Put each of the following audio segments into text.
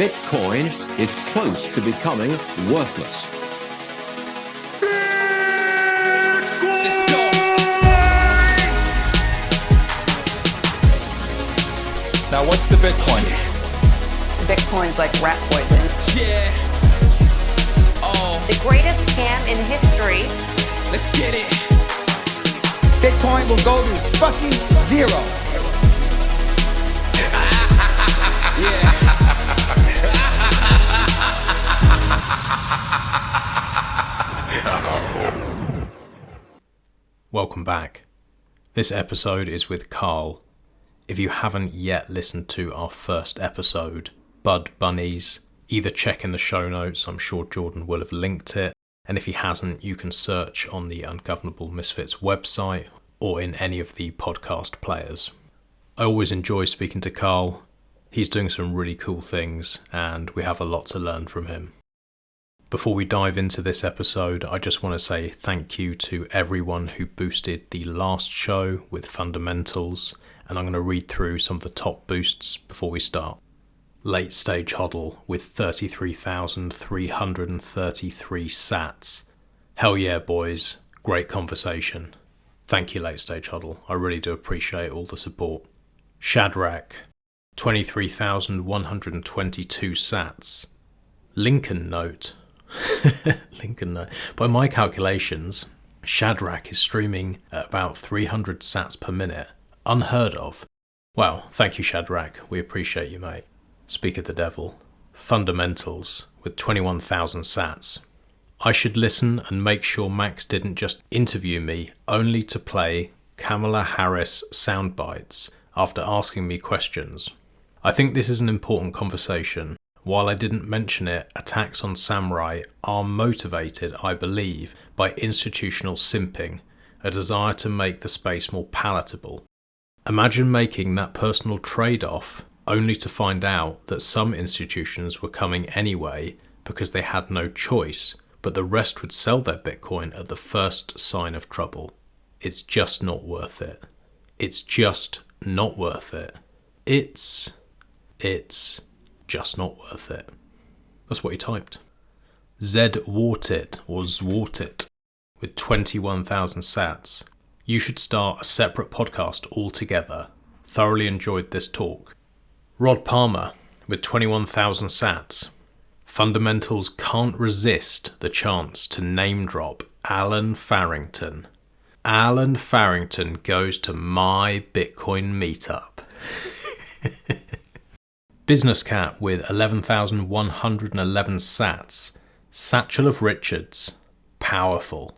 Bitcoin is close to becoming worthless. Let's go. Now, what's the Bitcoin? Bitcoin's like rat poison. Yeah. Oh, The greatest scam in history. let's get it. Bitcoin will go to fucking zero. Yeah. Welcome back. This episode is with Karl. If you haven't yet listened to our first episode, Bunnies, either check in the show notes, I'm sure Jordan will have linked it, and if he hasn't, you can search on the Ungovernable Misfits website or in any of the podcast players. I always enjoy speaking to Karl. He's doing some really cool things, and we have a lot to learn from him. Before we dive into this episode, I just want to say thank you to everyone who boosted the last show with fundamentals, and I'm going to read through some of the top boosts before we start. Late Stage Hodl with 33,333 sats. Hell yeah, boys. Great conversation. Thank you, Late Stage Hodl. I really do appreciate all the support. Shadrach, 23,122 sats. Lincoln Note. Lincoln Note. By my calculations, Shadrach is streaming at about 300 sats per minute. Unheard of. Wow, thank you, Shadrach. We appreciate you, mate. Speak of the devil. Fundamentals with 21,000 sats. I should listen and make sure Max didn't just interview me only to play Kamala Harris sound bites after asking me questions. I think this is an important conversation. While I didn't mention it, attacks on samurai are motivated, I believe, by institutional simping, a desire to make the space more palatable. Imagine making that personal trade-off only to find out that some institutions were coming anyway because they had no choice, but the rest would sell their Bitcoin at the first sign of trouble. It's just not worth it. It's just not worth it. It's just not worth it. That's what he typed. Zwartit or Zwartit with 21,000 sats. You should start a separate podcast altogether. Thoroughly enjoyed this talk. Rod Palmer with 21,000 sats. Fundamentals can't resist the chance to name drop Alan Farrington. Alan Farrington goes to my Bitcoin meetup. Business Cat with 11,111 sats. Satchel of Richards. Powerful.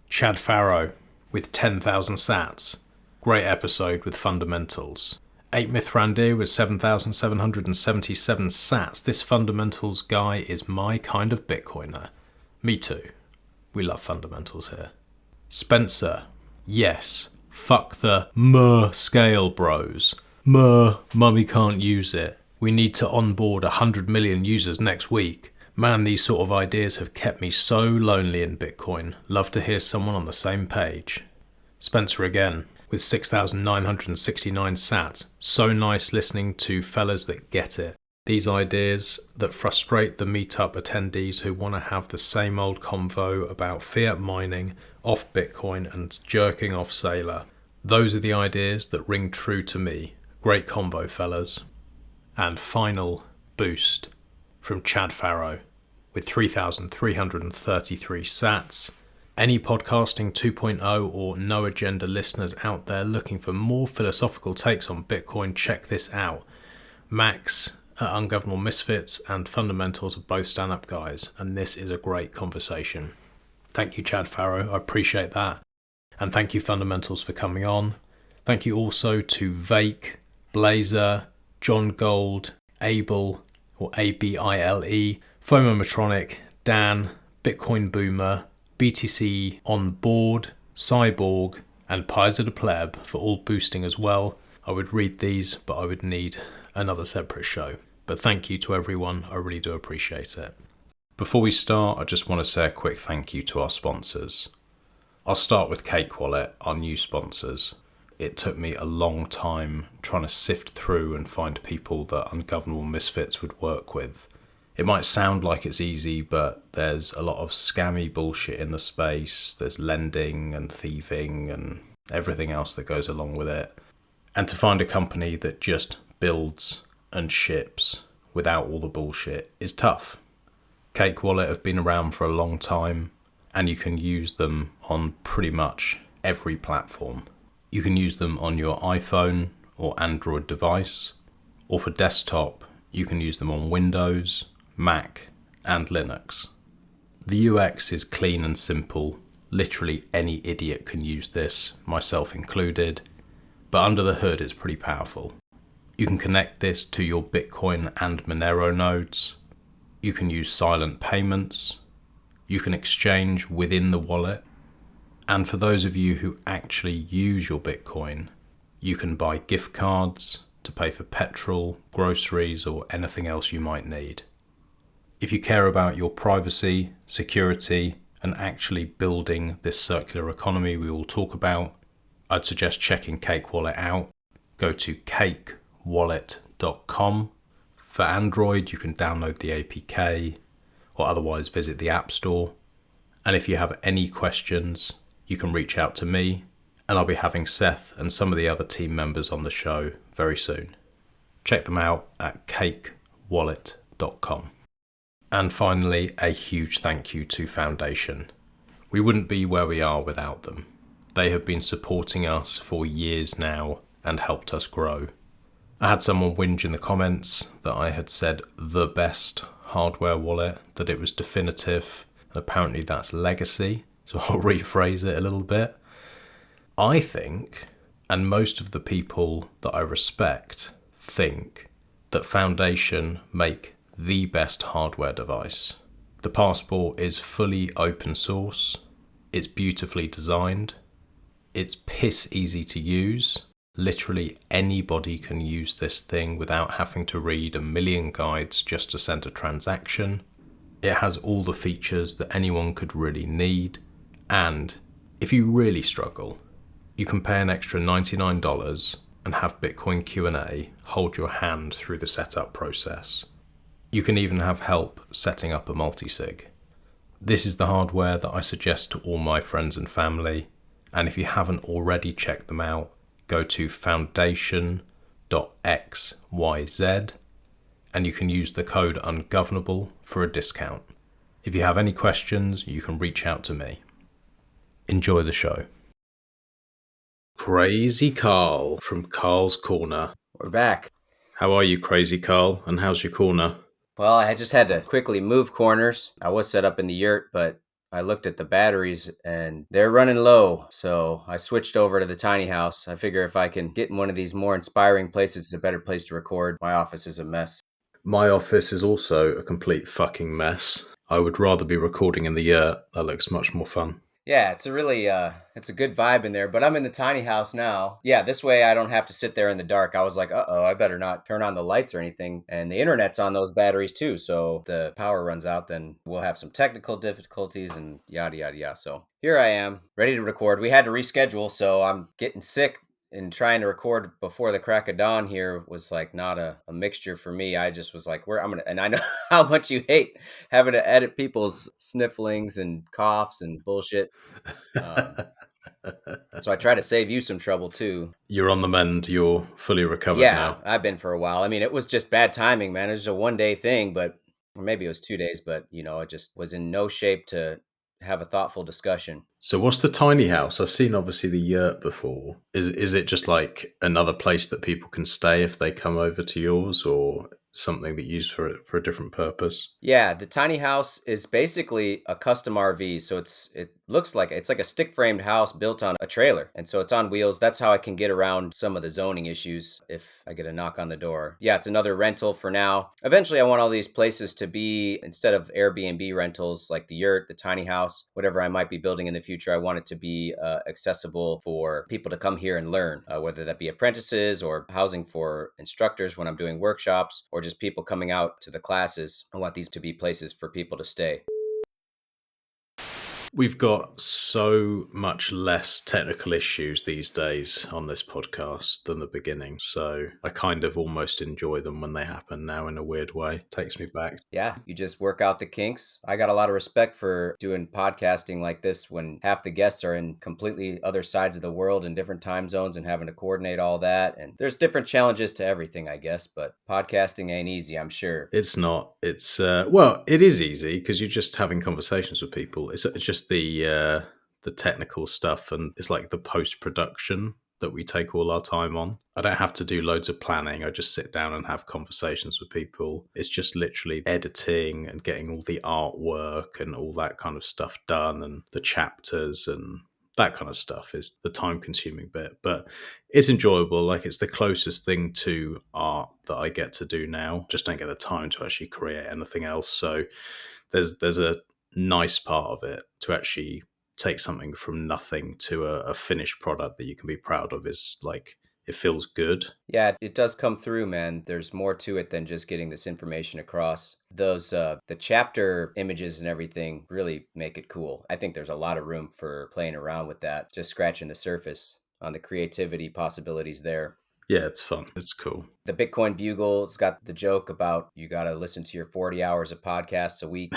Chad Farrow with 10,000 sats. Great episode with fundamentals. 8 Mithrandir with 7,777 sats. This fundamentals guy is my kind of Bitcoiner. Me too. We love fundamentals here. Spencer. Yes. Fuck the scale bros. Mummy can't use it. We need to onboard 100 million users next week. Man, these sort of ideas have kept me so lonely in Bitcoin. Love to hear someone on the same page. Spencer again, with 6,969 sats. So nice listening to fellas that get it. These ideas that frustrate the meetup attendees who want to have the same old convo about fiat mining, off Bitcoin and jerking off Sailor. Those are the ideas that ring true to me. Great convo, fellas. And final boost from Chad Farrow with 3,333 sats. Any podcasting 2.0 or no agenda listeners out there looking for more philosophical takes on Bitcoin, check this out. Max at Ungovernable Misfits and Fundamentals are both stand-up guys, and this is a great conversation. Thank you, Chad Farrow. I appreciate that. And thank you, Fundamentals, for coming on. Thank you also to Vake, Blazer, John Gold, Abel, or Abile, Fomomatronic, Dan, Bitcoin Boomer, BTC On Board, Cyborg, and Pizer the Pleb for all boosting as well. I would read these, but I would need another separate show. But thank you to everyone. I really do appreciate it. Before we start, I just want to say a quick thank you to our sponsors. I'll start with Cake Wallet, our new sponsors. it took me a long time trying to sift through and find people that ungovernable misfits would work with. It might sound like it's easy, but there's a lot of scammy bullshit in the space. There's lending and thieving and everything else that goes along with it. And to find a company that just builds and ships without all the bullshit is tough. Cake Wallet have been around for a long time, and you can use them on pretty much every platform. You can use them on your iPhone or Android device, or for desktop, you can use them on Windows, Mac, and Linux. The UX is clean and simple. Literally any idiot can use this, myself included, but under the hood it's pretty powerful. You can connect this to your Bitcoin and Monero nodes. You can use silent payments. You can exchange within the wallet. And for those of you who actually use your Bitcoin, you can buy gift cards to pay for petrol, groceries, or anything else you might need. If you care about your privacy, security, and actually building this circular economy we will talk about, I'd suggest checking Cake Wallet out. Go to cakewallet.com. For Android, you can download the APK or otherwise visit the App Store. And if you have any questions, you can reach out to me, and I'll be having Seth and some of the other team members on the show very soon. Check them out at cakewallet.com. And finally, a huge thank you to Foundation. We wouldn't be where we are without them. They have been supporting us for years now and helped us grow. I had someone whinge in the comments that I had said the best hardware wallet, that it was definitive, and apparently that's legacy, so I'll rephrase it a little bit. I think, and most of the people that I respect think, that Foundation make the best hardware device. The Passport is fully open source, it's beautifully designed, it's piss easy to use. Literally anybody can use this thing without having to read a million guides just to send a transaction. It has all the features that anyone could really need, and if you really struggle, you can pay an extra $99 and have Bitcoin Q&A hold your hand through the setup process. You can even have help setting up a multisig. This is the hardware that I suggest to all my friends and family, and if you haven't already checked them out, go to foundation.xyz and you can use the code ungovernable for a discount. If you have any questions, you can reach out to me. Enjoy the show. Crazy Karl from Karl's Corner. We're back. How are you, Crazy Karl, and how's your corner? Well, I just had to quickly move corners. I was set up in the yurt, but I looked at the batteries and they're running low. So I switched over to the tiny house. I figure if I can get in one of these more inspiring places, it's a better place to record. My office is a mess. My office is also a complete fucking mess. I would rather be recording in the yurt. That looks much more fun. Yeah, it's a really, it's a good vibe in there, but I'm in the tiny house now. Yeah, this way I don't have to sit there in the dark. I was like, I better not turn on the lights or anything. And the internet's on those batteries too. So if the power runs out, then we'll have some technical difficulties and yada, yada, yada. So here I am, ready to record. We had to reschedule, so I'm getting sick. And trying to record before the crack of dawn here was like not a mixture for me. I just was like, and I know how much you hate having to edit people's snifflings and coughs and bullshit. So I try to save you some trouble too. You're on the mend. You're fully recovered Yeah, now. I've been for a while. I mean, it was just bad timing, man. It was a 1-day thing, or maybe it was 2 days, but it just was in no shape to have a thoughtful discussion. So what's the tiny house? I've seen obviously the yurt before. Is it just like another place that people can stay if they come over to yours, or something that you use for a different purpose? Yeah, the tiny house is basically a custom RV. So it looks like it's like a stick framed house built on a trailer. And so it's on wheels. That's how I can get around some of the zoning issues if I get a knock on the door. Yeah, it's another rental for now. Eventually I want all these places to be, instead of Airbnb rentals like the yurt, the tiny house, whatever I might be building in the future, I want it to be accessible for people to come here and learn, whether that be apprentices or housing for instructors when I'm doing workshops, or just people coming out to the classes. I want these to be places for people to stay. We've got so much less technical issues these days on this podcast than the beginning. So I kind of almost enjoy them when they happen now in a weird way. Takes me back. Yeah, you just work out the kinks. I got a lot of respect for doing podcasting like this when half the guests are in completely other sides of the world in different time zones and having to coordinate all that. And there's different challenges to everything, I guess, but podcasting ain't easy, I'm sure. It's not. It's well, it is easy because you're just having conversations with people. It's just the technical stuff, and it's like the post production that we take all our time on. I don't have to do loads of planning. I just sit down and have conversations with people. It's just literally editing and getting all the artwork and all that kind of stuff done, and the chapters and that kind of stuff is the time consuming bit, but it's enjoyable. Like, it's the closest thing to art that I get to do now. Just don't get the time to actually create anything else. So there's a nice part of it to actually take something from nothing to a finished product that you can be proud of. Is like, it feels good. Yeah, it does come through, man. There's more to it than just getting this information across. Those the chapter images and everything really make it cool. I think there's a lot of room for playing around with that, just scratching the surface on the creativity possibilities there. Yeah, it's fun. It's cool. The Bitcoin Bugle's got the joke about you got to listen to your 40 hours of podcasts a week.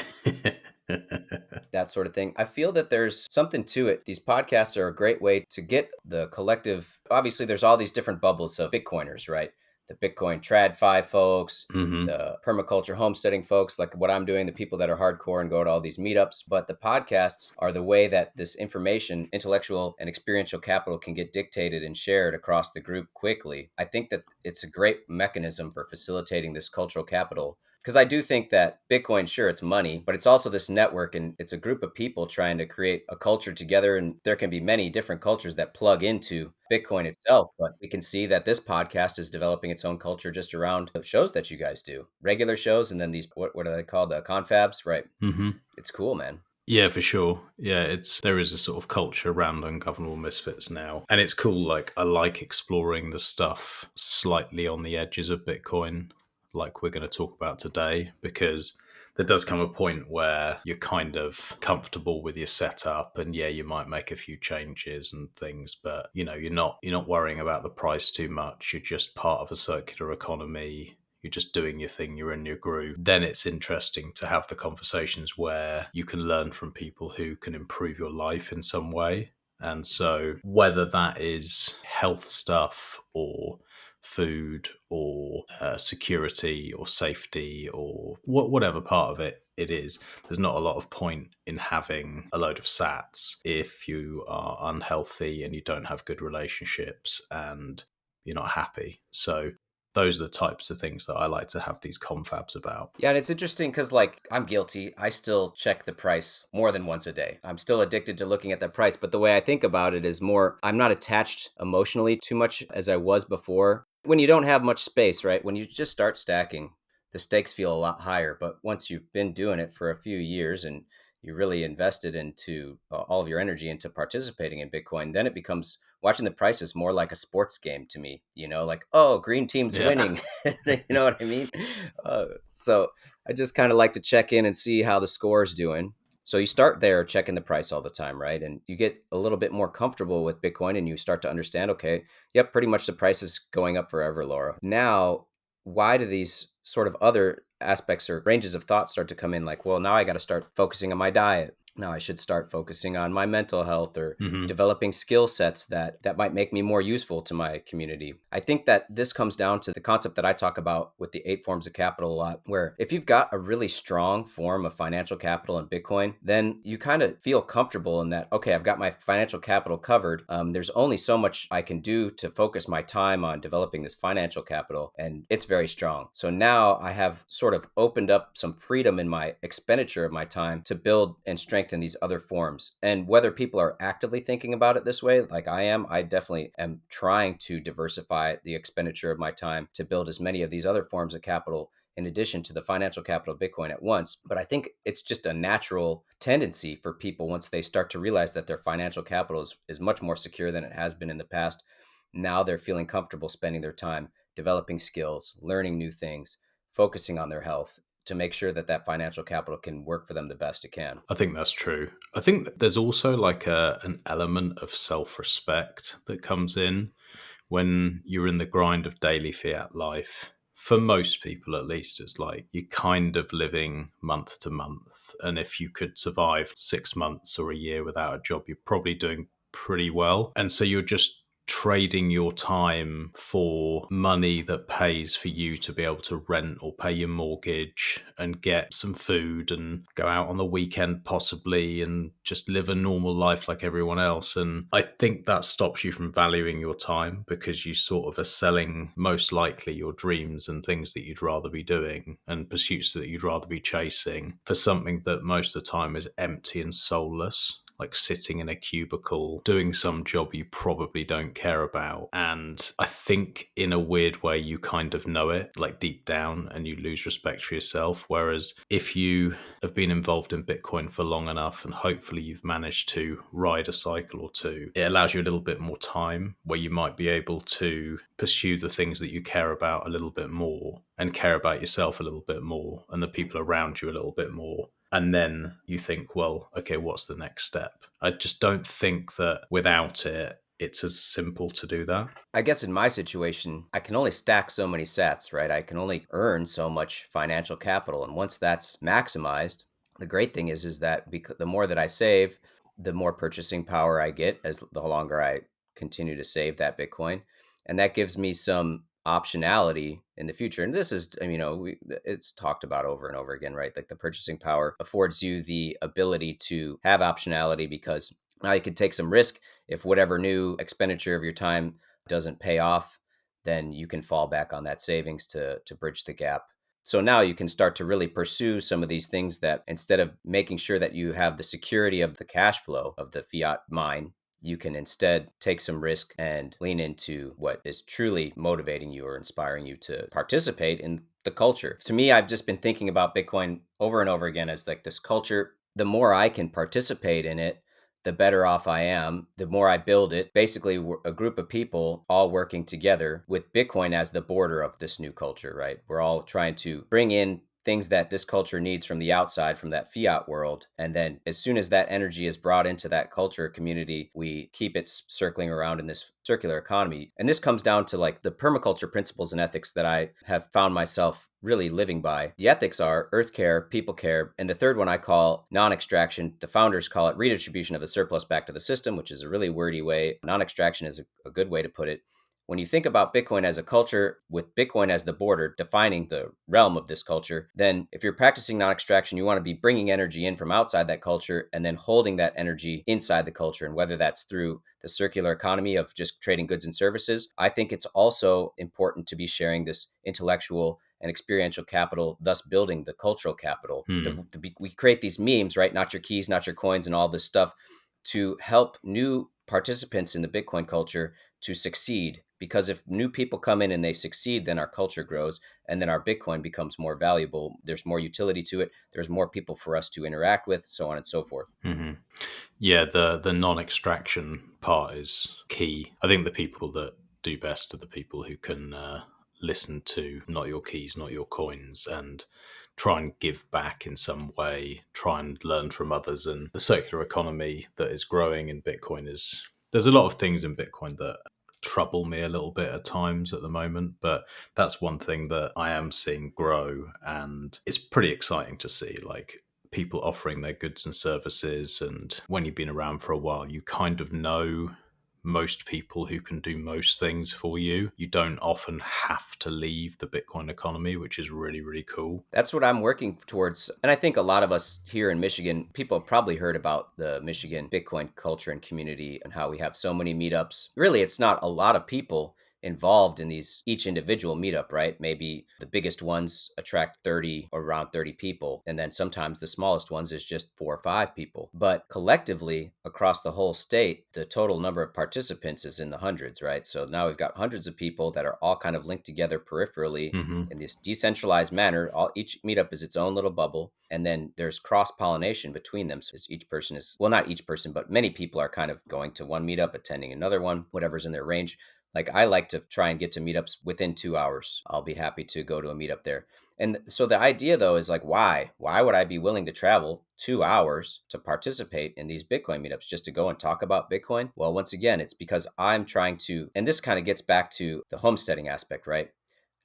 That sort of thing. I feel that there's something to it. These podcasts are a great way to get the collective. Obviously, there's all these different bubbles of Bitcoiners, right? The Bitcoin TradFi folks, the permaculture homesteading folks, like what I'm doing, the people that are hardcore and go to all these meetups. But the podcasts are the way that this information, intellectual and experiential capital can get dictated and shared across the group quickly. I think that it's a great mechanism for facilitating this cultural capital. Because I do think that Bitcoin, sure, it's money, but it's also this network, and it's a group of people trying to create a culture together. And there can be many different cultures that plug into Bitcoin itself. But we can see that this podcast is developing its own culture just around the shows that you guys do, regular shows, and then these, what are they called? The confabs, right? Mm-hmm. It's cool, man. Yeah, for sure. Yeah, there is a sort of culture around ungovernable misfits now. And it's cool. Like, I like exploring the stuff slightly on the edges of Bitcoin, like we're going to talk about today, because there does come a point where you're kind of comfortable with your setup, and yeah, you might make a few changes and things, but you're not worrying about the price too much. You're just part of a circular economy. You're just doing your thing, you're in your groove. Then it's interesting to have the conversations where you can learn from people who can improve your life in some way. And so whether that is health stuff or food or security or safety or whatever part of it is, there's not a lot of point in having a load of sats if you are unhealthy and you don't have good relationships and you're not happy. So those are the types of things that I like to have these confabs about. Yeah, and it's interesting because, like, I'm guilty. I still check the price more than once a day. I'm still addicted to looking at the price. But the way I think about it is more, I'm not attached emotionally too much as I was before. When you don't have much space, right? When you just start stacking, the stakes feel a lot higher. But once you've been doing it for a few years and you really invested into all of your energy into participating in Bitcoin, then it becomes watching the prices more like a sports game to me, like, oh, green team's winning. You know what I mean? So I just kind of like to check in and see how the score is doing. So you start there checking the price all the time, right? And you get a little bit more comfortable with Bitcoin and you start to understand, okay, yep, pretty much the price is going up forever, Laura. Now, why do these sort of other aspects or ranges of thought start to come in? Like, well, now I got to start focusing on my diet. Now I should start focusing on my mental health or developing skill sets that might make me more useful to my community. I think that this comes down to the concept that I talk about with the 8 forms of capital a lot, where if you've got a really strong form of financial capital in Bitcoin, then you kind of feel comfortable in that, okay, I've got my financial capital covered. There's only so much I can do to focus my time on developing this financial capital, and it's very strong. So now I have sort of opened up some freedom in my expenditure of my time to build and strengthen these other forms. And whether people are actively thinking about it this way, like I am, I definitely am trying to diversify the expenditure of my time to build as many of these other forms of capital in addition to the financial capital of Bitcoin at once. But I think it's just a natural tendency for people, once they start to realize that their financial capital is much more secure than it has been in the past. Now they're feeling comfortable spending their time developing skills, learning new things, focusing on their health, to make sure that that financial capital can work for them the best it can. I think that's true. I think there's also like an element of self-respect that comes in when you're in the grind of daily fiat life. For most people, at least, it's like you're kind of living month to month. And if you could survive 6 months or a year without a job, you're probably doing pretty well. And so you're just trading your time for money that pays for you to be able to rent or pay your mortgage and get some food and go out on the weekend possibly and just live a normal life like everyone else. And I think that stops you from valuing your time because you sort of are selling most likely your dreams and things that you'd rather be doing and pursuits that you'd rather be chasing for something that most of the time is empty and soulless, like sitting in a cubicle, doing some job you probably don't care about. And I think in a weird way, you kind of know it, like deep down, and you lose respect for yourself. Whereas if you have been involved in Bitcoin for long enough and hopefully you've managed to ride a cycle or two, it allows you a little bit more time where you might be able to pursue the things that you care about a little bit more and care about yourself a little bit more and the people around you a little bit more. And then you think, well, okay, what's the next step? I just don't think that without it, it's as simple to do that. I guess in my situation, I can only stack so many sats, right? I can only earn so much financial capital. And once that's maximized, the great thing is that because the more that I save, the more purchasing power I get as the longer I continue to save that Bitcoin. And that gives me some optionality in the future. And this is, it's talked about over and over again, right? Like the purchasing power affords you the ability to have optionality because now you can take some risk. If whatever new expenditure of your time doesn't pay off, then you can fall back on that savings to bridge the gap. So now you can start to really pursue some of these things that instead of making sure that you have the security of the cash flow of the fiat mine, you can instead take some risk and lean into what is truly motivating you or inspiring you to participate in the culture. To me, I've just been thinking about Bitcoin over and over again as like this culture. The more I can participate in it, the better off I am, the more I build it. Basically, we're a group of people all working together with Bitcoin as the border of this new culture, right? We're all trying to bring in things that this culture needs from the outside, from that fiat world. And then as soon as that energy is brought into that culture community, we keep it circling around in this circular economy. And this comes down to like the permaculture principles and ethics that I have found myself really living by. The ethics are earth care, people care, and the third one I call non-extraction. The founders call it redistribution of the surplus back to the system, which is a really wordy way. Non-extraction is a good way to put it. When you think about Bitcoin as a culture with Bitcoin as the border defining the realm of this culture, then if you're practicing non-extraction, you want to be bringing energy in from outside that culture and then holding that energy inside the culture. And whether that's through the circular economy of just trading goods and services, I think it's also important to be sharing this intellectual and experiential capital, thus building the cultural capital. We create these memes, right? Not your keys, not your coins, and all this stuff to help new participants in the Bitcoin culture to succeed. Because if new people come in and they succeed, then our culture grows and then our Bitcoin becomes more valuable. There's more utility to it. There's more people for us to interact with, so on and so forth. Mm-hmm. Yeah, the non-extraction part is key. I think the people that do best are the people who can listen to not your keys, not your coins, and try and give back in some way, try and learn from others. And the circular economy that is growing in Bitcoin there's a lot of things in Bitcoin that trouble me a little bit at times at the moment, but that's one thing that I am seeing grow, and it's pretty exciting to see, like people offering their goods and services. And when you've been around for a while, you kind of know most people who can do most things for you. You don't often have to leave the Bitcoin economy, which is really, really cool. That's what I'm working towards. And I think a lot of us here in Michigan, people have probably heard about the Michigan Bitcoin culture and community and how we have so many meetups. Really, it's not a lot of people involved in each individual meetup, right? Maybe the biggest ones attract 30 or around 30 people. And then sometimes the smallest ones is just 4 or 5 people. But collectively across the whole state, the total number of participants is in the hundreds, right? So now we've got hundreds of people that are all kind of linked together peripherally in this decentralized manner. Each meetup is its own little bubble. And then there's cross-pollination between them. So each person is, well, not each person, but many people are kind of going to one meetup, attending another one, whatever's in their range. Like I like to try and get to meetups within 2 hours. I'll be happy to go to a meetup there. And so the idea though is like, why? Why would I be willing to travel 2 hours to participate in these Bitcoin meetups just to go and talk about Bitcoin? Well, once again, it's because I'm trying to, and this kind of gets back to the homesteading aspect, right?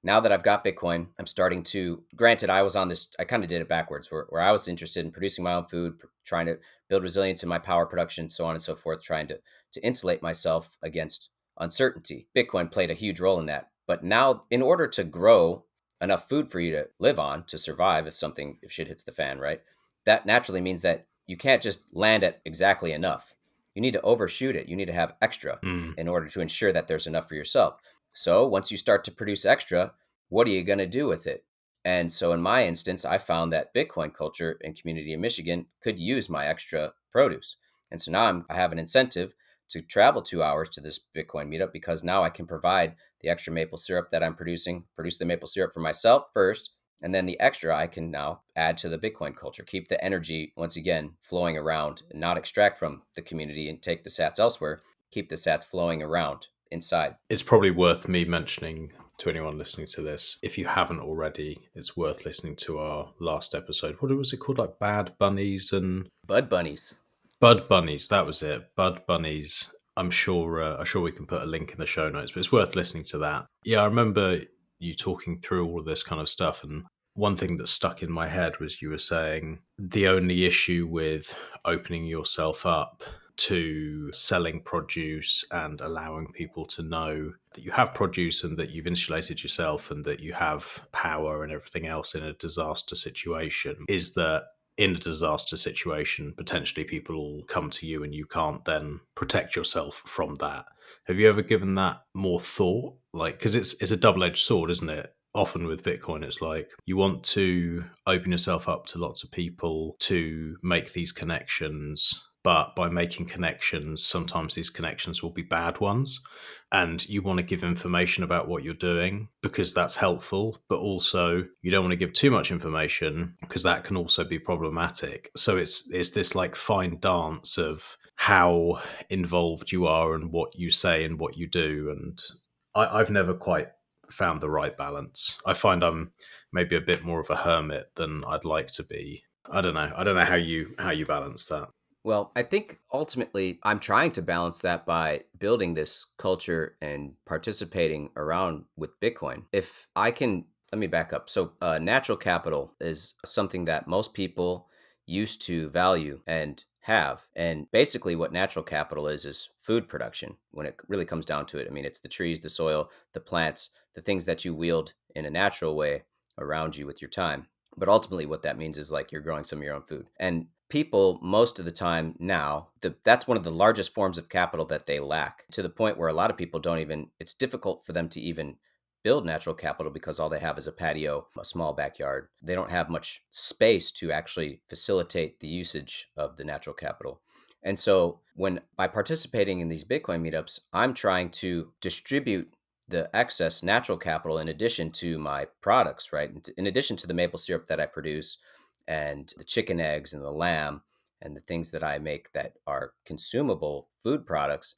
Now that I've got Bitcoin, I'm starting to, granted, I was on this, I kind of did it backwards where I was interested in producing my own food, trying to build resilience in my power production, so on and so forth, trying to insulate myself against uncertainty. Bitcoin played a huge role in that. But now, in order to grow enough food for you to live on, to survive if shit hits the fan, right? That naturally means that you can't just land at exactly enough. You need to overshoot it. You need to have extra in order to ensure that there's enough for yourself. So once you start to produce extra, what are you going to do with it? And so in my instance, I found that Bitcoin culture and community in Michigan could use my extra produce. And so now I have an incentive to travel 2 hours to this Bitcoin meetup because now I can provide the extra maple syrup that I'm producing, produce the maple syrup for myself first, and then the extra I can now add to the Bitcoin culture, keep the energy, once again, flowing around and not extract from the community and take the sats elsewhere, keep the sats flowing around inside. It's probably worth me mentioning to anyone listening to this, if you haven't already, it's worth listening to our last episode. What was it called? Like Bad Bunnies and Bud Bunnies. Bud Bunnies. That was it. Bud Bunnies. I'm sure we can put a link in the show notes, but it's worth listening to that. Yeah, I remember you talking through all of this kind of stuff, and one thing that stuck in my head was you were saying the only issue with opening yourself up to selling produce and allowing people to know that you have produce and that you've insulated yourself and that you have power and everything else in a disaster situation is that in a disaster situation, potentially people will come to you and you can't then protect yourself from that. Have you ever given that more thought? Like, because it's a double-edged sword, isn't it? Often with Bitcoin, it's like you want to open yourself up to lots of people to make these connections, but by making connections, sometimes these connections will be bad ones. And you want to give information about what you're doing because that's helpful, but also you don't want to give too much information because that can also be problematic. So it's this like fine dance of how involved you are and what you say and what you do. And I've never quite found the right balance. I find I'm maybe a bit more of a hermit than I'd like to be. I don't know how you balance that. Well, I think ultimately I'm trying to balance that by building this culture and participating around with Bitcoin. If I can, let me back up. So, natural capital is something that most people used to value and have. And basically, what natural capital is food production when it really comes down to it. I mean, it's the trees, the soil, the plants, the things that you wield in a natural way around you with your time. But ultimately, what that means is like you're growing some of your own food. And people, most of the time now, that's one of the largest forms of capital that they lack, to the point where a lot of people don't even, it's difficult for them to even build natural capital because all they have is a patio, a small backyard. They don't have much space to actually facilitate the usage of the natural capital. And so by participating in these Bitcoin meetups, I'm trying to distribute the excess natural capital in addition to my products, right? In addition to the maple syrup that I produce and the chicken eggs and the lamb and the things that I make that are consumable food products,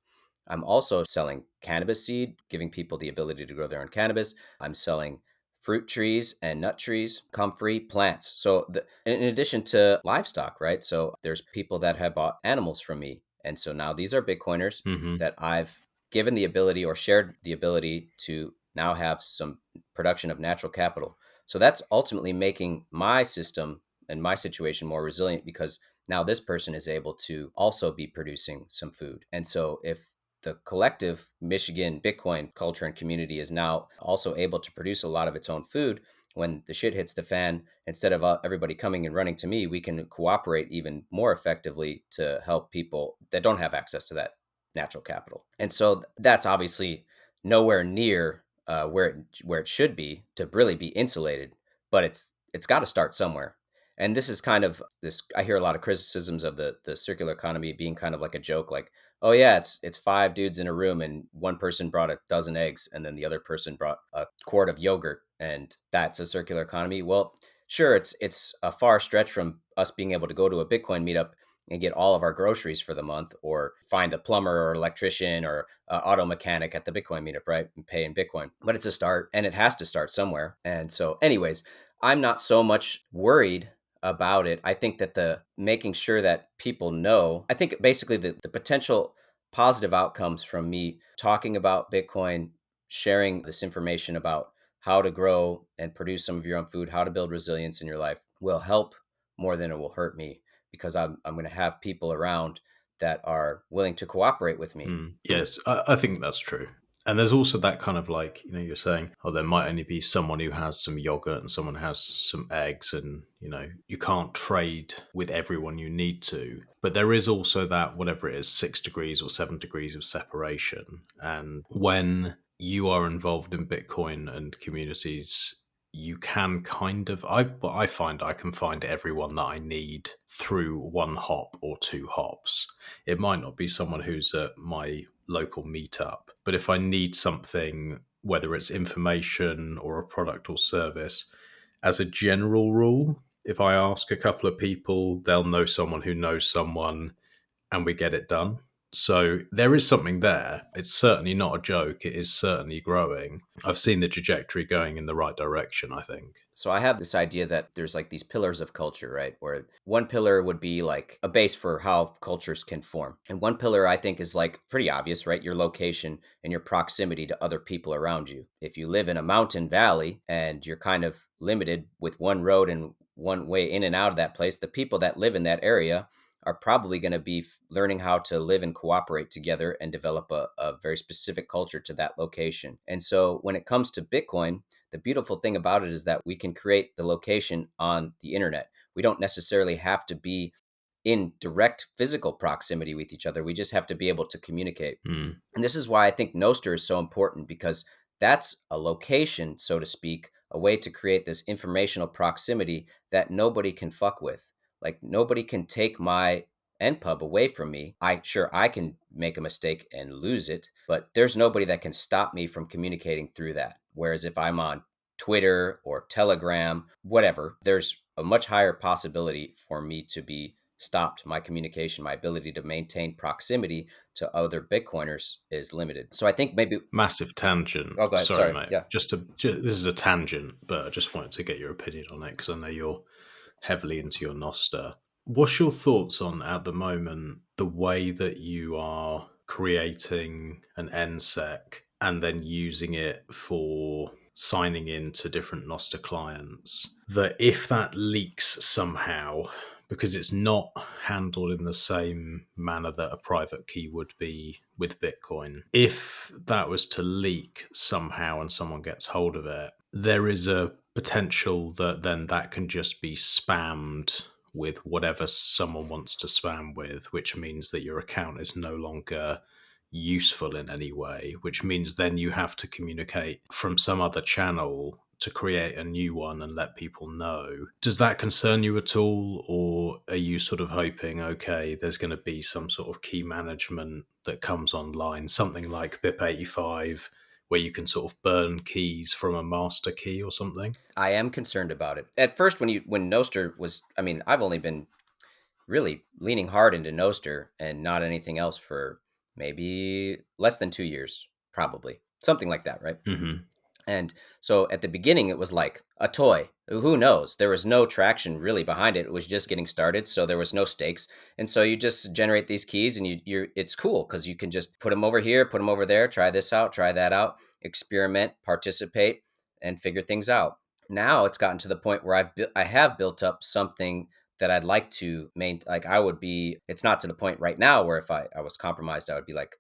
I'm also selling cannabis seed, giving people the ability to grow their own cannabis. I'm selling fruit trees and nut trees, comfrey plants. So in addition to livestock, right? So there's people that have bought animals from me. And so now these are Bitcoiners that I've given the ability or shared the ability to now have some production of natural capital. So that's ultimately making my system and my situation more resilient because now this person is able to also be producing some food. And so if the collective Michigan Bitcoin culture and community is now also able to produce a lot of its own food, when the shit hits the fan, instead of everybody coming and running to me, we can cooperate even more effectively to help people that don't have access to that natural capital. And so that's obviously nowhere near where it should be to really be insulated, but it's got to start somewhere. And this is kind of this, I hear a lot of criticisms of the circular economy being kind of like a joke, like, oh yeah, it's five dudes in a room and one person brought a dozen eggs and then the other person brought a quart of yogurt and that's a circular economy. Well, sure, it's a far stretch from us being able to go to a Bitcoin meetup and get all of our groceries for the month, or find a plumber or electrician or auto mechanic at the Bitcoin meetup, right? And pay in Bitcoin. But it's a start, and it has to start somewhere. And so anyways, I'm not so much worried about it. I think that the making sure that people know, I think basically the potential positive outcomes from me talking about Bitcoin, sharing this information about how to grow and produce some of your own food, how to build resilience in your life, will help more than it will hurt me, because I'm going to have people around that are willing to cooperate with me. Yes, I think that's true. And there's also that kind of like, you're saying, oh, there might only be someone who has some yogurt and someone has some eggs, and, you can't trade with everyone you need to. But there is also that, whatever it is, 6 degrees or 7 degrees of separation. And when you are involved in Bitcoin and communities, you can kind of, I find I can find everyone that I need through one hop or two hops. It might not be someone who's at my local meetup, but if I need something, whether it's information or a product or service, as a general rule, if I ask a couple of people, they'll know someone who knows someone, and we get it done. So there is something there. It's certainly not a joke. It is certainly growing. I've seen the trajectory going in the right direction, I think. So I have this idea that there's like these pillars of culture, right? Where one pillar would be like a base for how cultures can form. And one pillar I think is like pretty obvious, right? Your location and your proximity to other people around you. If you live in a mountain valley and you're kind of limited with one road and one way in and out of that place, the people that live in that area are probably going to be learning how to live and cooperate together and develop a very specific culture to that location. And so when it comes to Bitcoin, the beautiful thing about it is that we can create the location on the internet. We don't necessarily have to be in direct physical proximity with each other. We just have to be able to communicate. And this is why I think NOSTR is so important, because that's a location, so to speak, a way to create this informational proximity that nobody can fuck with. Like, nobody can take my NPub away from me. I can make a mistake and lose it, but there's nobody that can stop me from communicating through that. Whereas if I'm on Twitter or Telegram, whatever, there's a much higher possibility for me to be stopped. My communication, my ability to maintain proximity to other Bitcoiners is limited. So I think maybe massive tangent. Oh, go ahead. Sorry, Sorry. mate. Yeah. This is a tangent, but I just wanted to get your opinion on it because I know you're heavily into your NOSTR. What's your thoughts on, at the moment, the way that you are creating an NSEC and then using it for signing in to different NOSTR clients? That if that leaks somehow, because it's not handled in the same manner that a private key would be with Bitcoin, if that was to leak somehow and someone gets hold of it, there is a potential that then that can just be spammed with whatever someone wants to spam with, which means that your account is no longer useful in any way, which means then you have to communicate from some other channel to create a new one and let people know. Does that concern you at all? Or are you sort of hoping, okay, there's going to be some sort of key management that comes online, something like BIP85, where you can sort of burn keys from a master key or something? I am concerned about it. At first, when NOSTR was, I've only been really leaning hard into NOSTR and not anything else for maybe less than 2 years, probably something like that, right? Mm-hmm. And so at the beginning, it was like a toy. Who knows? There was no traction really behind it. It was just getting started, so there was no stakes. And so you just generate these keys, and it's cool because you can just put them over here, put them over there, try this out, try that out, experiment, participate, and figure things out. Now it's gotten to the point where I have built up something that I'd like to maintain. Like, it's not to the point right now where if I was compromised, I would be like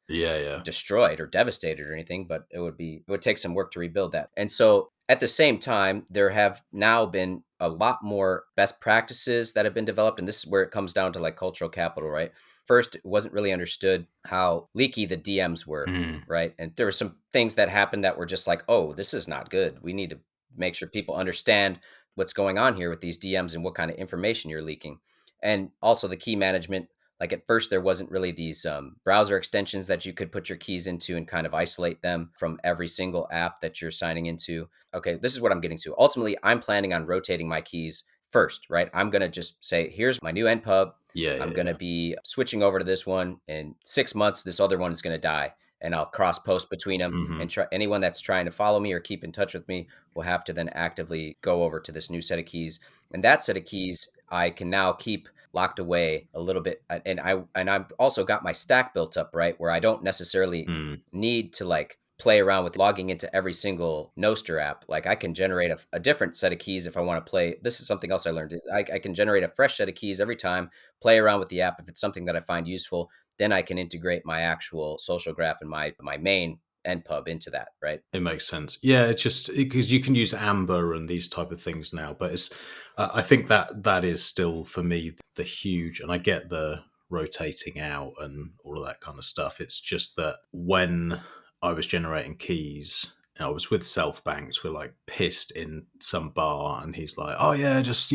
destroyed or devastated or anything, but it would take some work to rebuild that. And so at the same time, there have now been a lot more best practices that have been developed. And this is where it comes down to like cultural capital, right? First, it wasn't really understood how leaky the DMs were, right? And there were some things that happened that were just like, oh, this is not good. We need to make sure people understand what's going on here with these DMs and what kind of information you're leaking. And also the key management. Like, at first, there wasn't really these browser extensions that you could put your keys into and kind of isolate them from every single app that you're signing into. Okay, this is what I'm getting to. Ultimately, I'm planning on rotating my keys first, right? I'm going to just say, here's my new NPub. I'm going to be switching over to this one in 6 months. This other one is going to die. And I'll cross post between them. And anyone that's trying to follow me or keep in touch with me will have to then actively go over to this new set of keys. And that set of keys I can now keep locked away a little bit. And I've also got my stack built up, right, where I don't necessarily need to like play around with logging into every single NOSTR app. Like I can generate a different set of keys if I want to play. This is something else I learned. I can generate a fresh set of keys every time, play around with the app. If it's something that I find useful, then I can integrate my actual social graph and my main NPub into that, right? It makes sense. Yeah, it's just because you can use Amber and these type of things now, but it's I think that is still for me the huge, and I get the rotating out and all of that kind of stuff. It's just that when I was generating keys, I was with Self Banks. We're like pissed in some bar, and he's like, "Oh yeah, just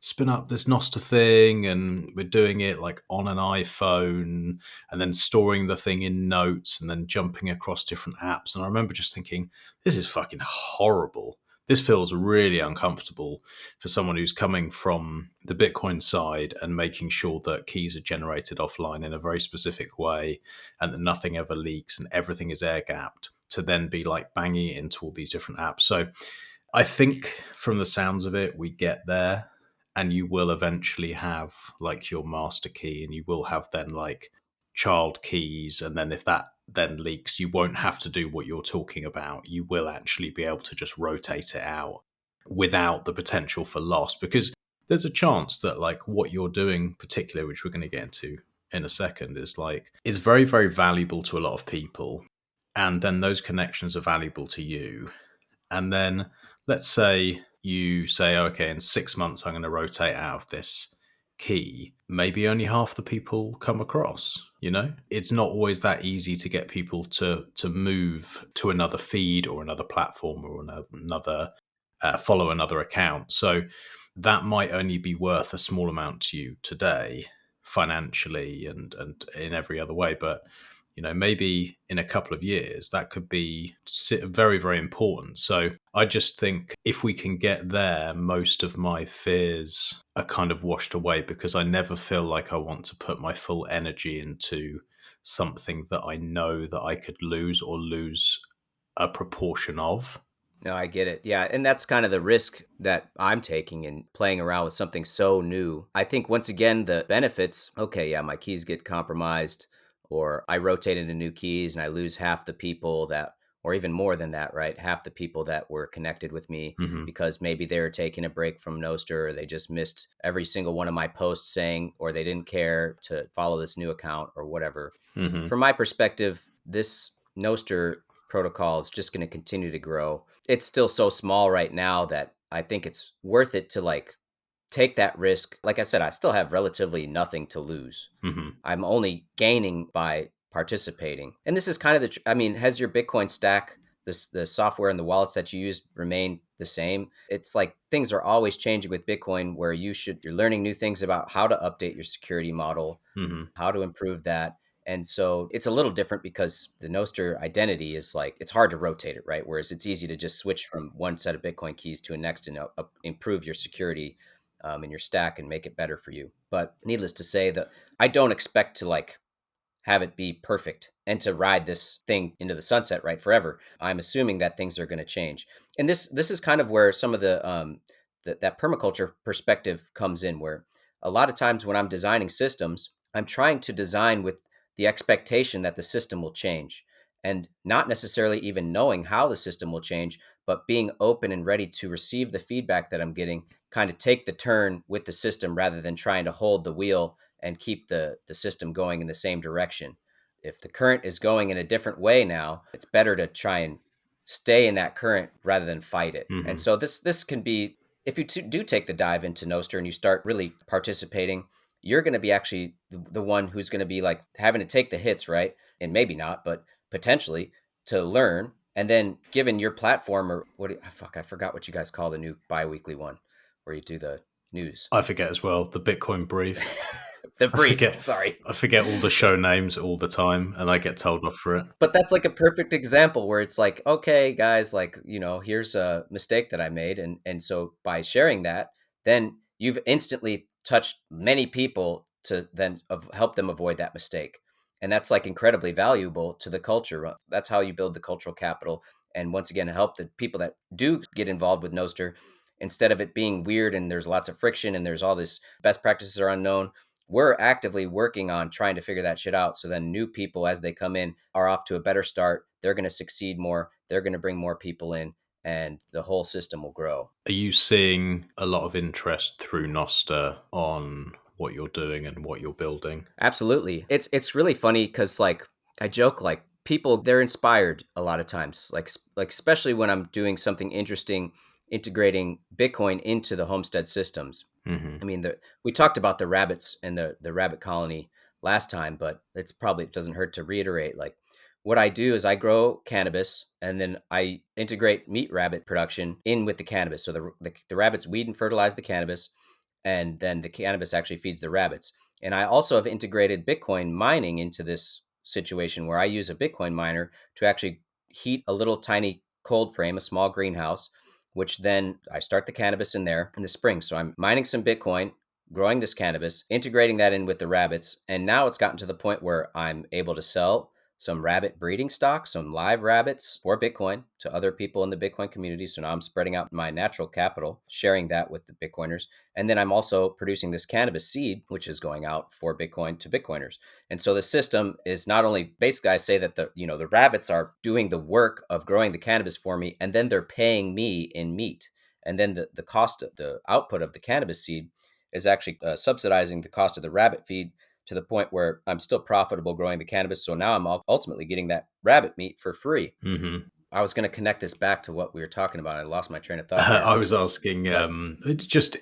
spin up this NOSTR thing," and we're doing it like on an iPhone, and then storing the thing in notes, and then jumping across different apps. And I remember just thinking, "This is fucking horrible. This feels really uncomfortable for someone who's coming from the Bitcoin side and making sure that keys are generated offline in a very specific way, and that nothing ever leaks and everything is air gapped." To then be like banging it into all these different apps. So I think from the sounds of it, we get there, and you will eventually have like your master key, and you will have then like child keys. And then if that then leaks, you won't have to do what you're talking about. You will actually be able to just rotate it out without the potential for loss, because there's a chance that like what you're doing, particularly, which we're going to get into in a second, is very, very valuable to a lot of people. And then those connections are valuable to you. And then let's say you say, okay, in 6 months, I'm going to rotate out of this key. Maybe only half the people come across, It's not always that easy to get people to move to another feed or another platform or another follow another account. So that might only be worth a small amount to you today, financially and in every other way. But maybe in a couple of years, that could be very, very important. So I just think if we can get there, most of my fears are kind of washed away, because I never feel like I want to put my full energy into something that I know that I could lose or lose a proportion of. No, I get it. Yeah. And that's kind of the risk that I'm taking in playing around with something so new. I think once again, the benefits, okay, yeah, my keys get compromised, or I rotate into new keys and I lose half the people that, or even more than that, right? Half the people that were connected with me because maybe they were taking a break from NOSTR, or they just missed every single one of my posts saying, or they didn't care to follow this new account or whatever. From my perspective, this NOSTR protocol is just going to continue to grow. It's still so small right now that I think it's worth it to like take that risk. Like I said, I still have relatively nothing to lose. I'm only gaining by participating. And this is kind of has your Bitcoin stack, the software and the wallets that you use remain the same? It's like things are always changing with Bitcoin, where you're learning new things about how to update your security model, how to improve that. And so it's a little different because the NOSTR identity is like, it's hard to rotate it, right? Whereas it's easy to just switch from one set of Bitcoin keys to a next and improve your security in your stack and make it better for you. But needless to say, that I don't expect to like have it be perfect and to ride this thing into the sunset, right, forever. I'm assuming that things are going to change. And this is kind of where some of that permaculture perspective comes in, where a lot of times when I'm designing systems, I'm trying to design with the expectation that the system will change, and not necessarily even knowing how the system will change, but being open and ready to receive the feedback that I'm getting, kind of take the turn with the system rather than trying to hold the wheel and keep the system going in the same direction. If the current is going in a different way now, it's better to try and stay in that current rather than fight it. And so this can be, if you do take the dive into NOSTR and you start really participating, you're going to be actually the one who's going to be like having to take the hits, right? And maybe not, but potentially to learn. And then given your platform, or I forgot what you guys call the new bi-weekly one where you do the news. I forget as well, the Bitcoin brief. The brief, sorry. I forget all the show names all the time, and I get told off for it. But that's like a perfect example where it's like, okay, guys, like, here's a mistake that I made. And so by sharing that, then you've instantly touched many people to then help them avoid that mistake. And that's like incredibly valuable to the culture. That's how you build the cultural capital. And once again, help the people that do get involved with NOSTR, instead of it being weird and there's lots of friction and there's all this best practices are unknown. We're actively working on trying to figure that shit out. So then new people, as they come in, are off to a better start. They're going to succeed more. They're going to bring more people in, and the whole system will grow. Are you seeing a lot of interest through NOSTR on what you're doing and what you're building? Absolutely. It's really funny because like I joke, like people, they're inspired a lot of times, like especially when I'm doing something interesting, integrating Bitcoin into the homestead systems. I mean, we talked about the rabbits and the rabbit colony last time, but it doesn't hurt to reiterate. Like, what I do is I grow cannabis and then I integrate meat rabbit production in with the cannabis. So the rabbits weed and fertilize the cannabis, and then the cannabis actually feeds the rabbits. And I also have integrated Bitcoin mining into this situation where I use a Bitcoin miner to actually heat a little tiny cold frame, a small greenhouse, which then I start the cannabis in there in the spring. So I'm mining some Bitcoin, growing this cannabis, integrating that in with the rabbits. And now it's gotten to the point where I'm able to sell some rabbit breeding stock, some live rabbits for Bitcoin to other people in the Bitcoin community. So now I'm spreading out my natural capital, sharing that with the Bitcoiners. And then I'm also producing this cannabis seed, which is going out for Bitcoin to Bitcoiners. And so the system is not only, basically I say that the rabbits are doing the work of growing the cannabis for me, and then they're paying me in meat. And then the cost of the output of the cannabis seed is actually subsidizing the cost of the rabbit feed, to the point where I'm still profitable growing the cannabis. So now I'm ultimately getting that rabbit meat for free. I was going to connect this back to what we were talking about. I lost my train of thought. I was asking just,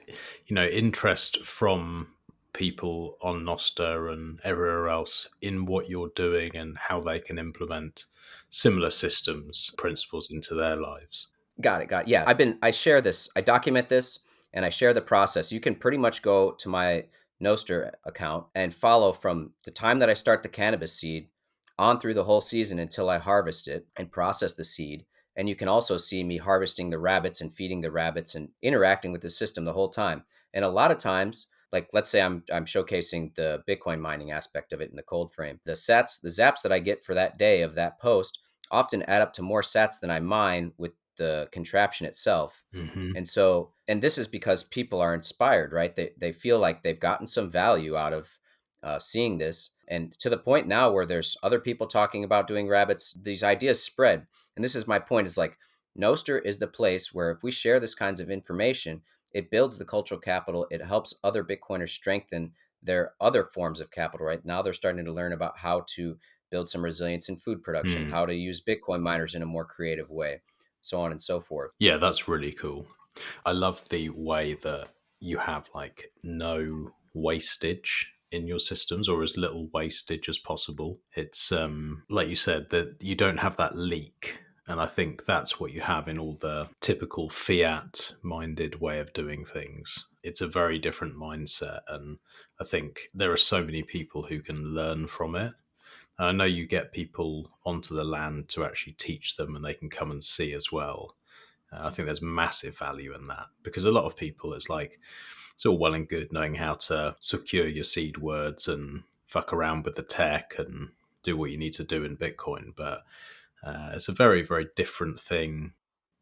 interest from people on NOSTR and everywhere else in what you're doing and how they can implement similar systems, principles into their lives. Got it. Yeah, I share this, I document this, and I share the process. You can pretty much go to my NOSTR account and follow from the time that I start the cannabis seed on through the whole season until I harvest it and process the seed. And you can also see me harvesting the rabbits and feeding the rabbits and interacting with the system the whole time. And a lot of times, like let's say I'm showcasing the Bitcoin mining aspect of it in the cold frame. The zaps that I get for that day of that post often add up to more sats than I mine with the contraption itself. And so, and this is because people are inspired, right? They feel like they've gotten some value out of seeing this. And to the point now where there's other people talking about doing rabbits, these ideas spread. And this is my point, is like NOSTR is the place where if we share this kinds of information, it builds the cultural capital. It helps other Bitcoiners strengthen their other forms of capital, right? Now they're starting to learn about how to build some resilience in food production, how to use Bitcoin miners in a more creative way, so on and so forth. Yeah, that's really cool. I love the way that you have like no wastage in your systems, or as little wastage as possible. It's like you said, that you don't have that leak. And I think that's what you have in all the typical fiat minded way of doing things. It's a very different mindset. And I think there are so many people who can learn from it. I know you get people onto the land to actually teach them, and they can come and see as well. I think there's massive value in that, because a lot of people, it's like, it's all well and good knowing how to secure your seed words and fuck around with the tech and do what you need to do in Bitcoin. But it's a very, very different thing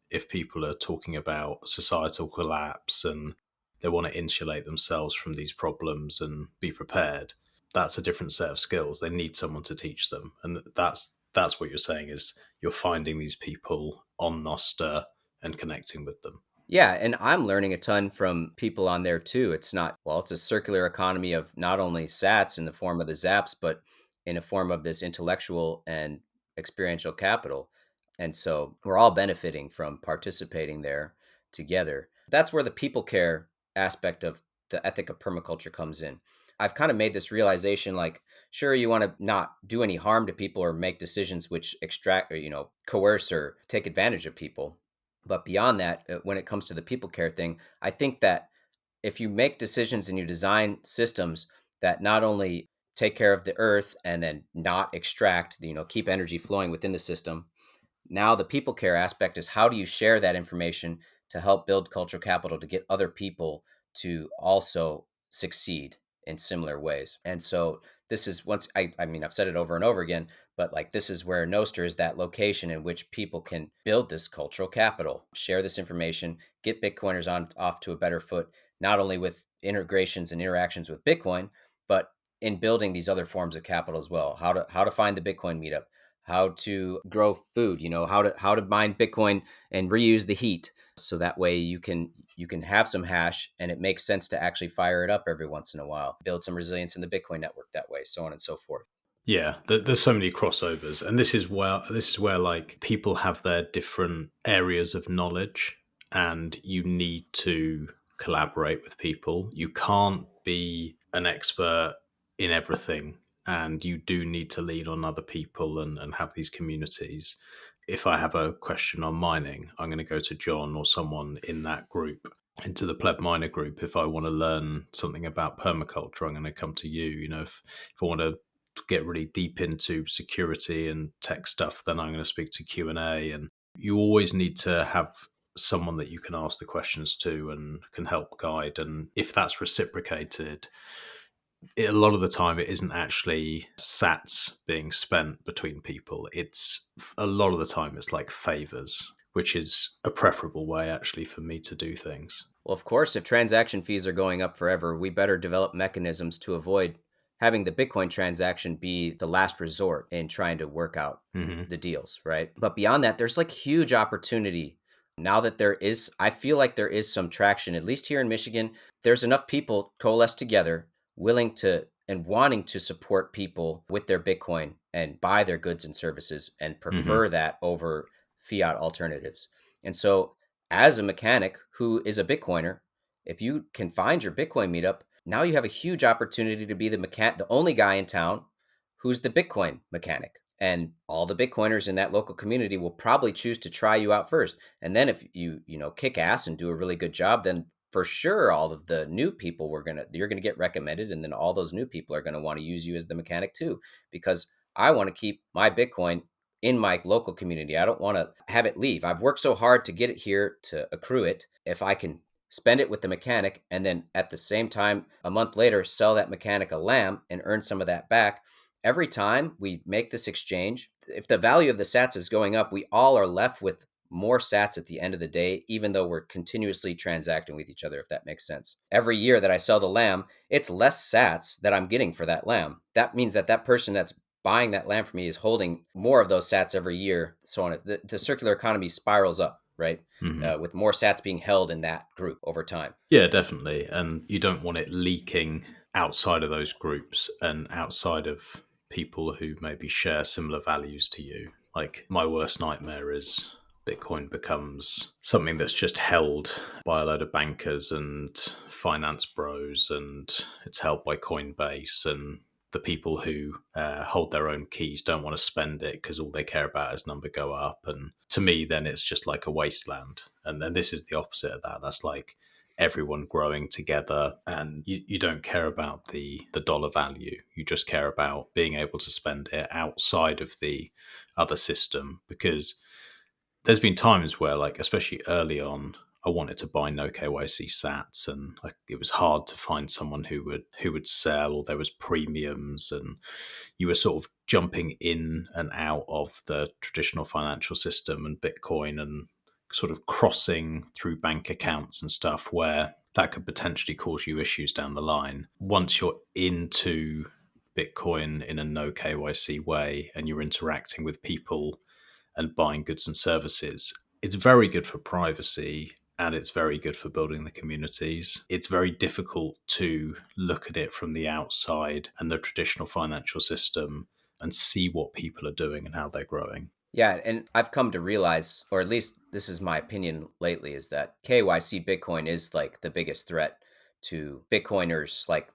if people are talking about societal collapse and they want to insulate themselves from these problems and be prepared. That's a different set of skills. They need someone to teach them. And that's what you're saying, is you're finding these people on NOSTR and connecting with them. Yeah, and I'm learning a ton from people on there too. It's a circular economy of not only sats in the form of the zaps, but in a form of this intellectual and experiential capital. And so we're all benefiting from participating there together. That's where the people care aspect of the ethic of permaculture comes in. I've kind of made this realization, like, sure, you want to not do any harm to people or make decisions which extract or, coerce or take advantage of people. But beyond that, when it comes to the people care thing, I think that if you make decisions and you design systems that not only take care of the earth and then not extract, keep energy flowing within the system, now the people care aspect is how do you share that information to help build cultural capital to get other people to also succeed in similar ways. And so this is I mean, I've said it over and over again, but like this is where NOSTR is that location in which people can build this cultural capital, share this information, get Bitcoiners off to a better foot, not only with integrations and interactions with Bitcoin, but in building these other forms of capital as well. How to find the Bitcoin meetup, how to grow food, how to mine Bitcoin and reuse the heat, so that way you can have some hash and it makes sense to actually fire it up every once in a while, build some resilience in the Bitcoin network that way, so on and so forth. Yeah, there's so many crossovers, and this is where like people have their different areas of knowledge, and you need to collaborate with people. You can't be an expert in everything, and you do need to lean on other people and have these communities. If I have a question on mining, I'm going to go to John or someone in that group, into the pleb miner group. If I want to learn something about permaculture, I'm going to come to you. If I want to get really deep into security and tech stuff, then I'm going to speak to Q&A. And you always need to have someone that you can ask the questions to and can help guide. And if that's reciprocated, a lot of the time it isn't actually sats being spent between people. It's a lot of the time it's like favors, which is a preferable way actually for me to do things. Well, of course, if transaction fees are going up forever, we better develop mechanisms to avoid having the Bitcoin transaction be the last resort in trying to work out the deals, right? But beyond that, there's like huge opportunity. Now that I feel like there is some traction, at least here in Michigan, there's enough people coalesced together, willing to and wanting to support people with their Bitcoin and buy their goods and services and prefer that over fiat alternatives. And so as a mechanic who is a Bitcoiner, if you can find your Bitcoin meetup, now you have a huge opportunity to be the only guy in town who's the Bitcoin mechanic. And all the Bitcoiners in that local community will probably choose to try you out first. And then if you kick ass and do a really good job, then for sure all of the new people you're gonna get recommended, and then all those new people are gonna want to use you as the mechanic too, because I want to keep my Bitcoin in my local community. I don't want to have it leave. I've worked so hard to get it here, to accrue it. If I can spend it with the mechanic and then at the same time, a month later, sell that mechanic a lamb and earn some of that back, every time we make this exchange, if the value of the sats is going up, we all are left with more sats at the end of the day, even though we're continuously transacting with each other, if that makes sense. Every year that I sell the lamb, it's less sats that I'm getting for that lamb. That means that person that's buying that lamb for me is holding more of those sats every year. So on, the circular economy spirals up, right? With more sats being held in that group over time. Yeah, definitely. And you don't want it leaking outside of those groups and outside of people who maybe share similar values to you. Like, my worst nightmare is Bitcoin becomes something that's just held by a load of bankers and finance bros, and it's held by Coinbase, and the people who hold their own keys don't want to spend it because all they care about is number go up. And to me, then it's just like a wasteland. And then this is the opposite of that. That's like everyone growing together, and you don't care about the dollar value. You just care about being able to spend it outside of the other system, because there's been times where, like, especially early on, I wanted to buy no KYC sats, and it was hard to find someone who would sell, or there was premiums, and you were sort of jumping in and out of the traditional financial system and Bitcoin, and sort of crossing through bank accounts and stuff, where that could potentially cause you issues down the line. Once you're into Bitcoin in a no KYC way and you're interacting with people and buying goods and services, it's very good for privacy and it's very good for building the communities. It's very difficult to look at it from the outside and the traditional financial system and see what people are doing and how they're growing. Yeah, and I've come to realize, or at least this is my opinion lately, is that KYC Bitcoin is like the biggest threat to Bitcoiners, like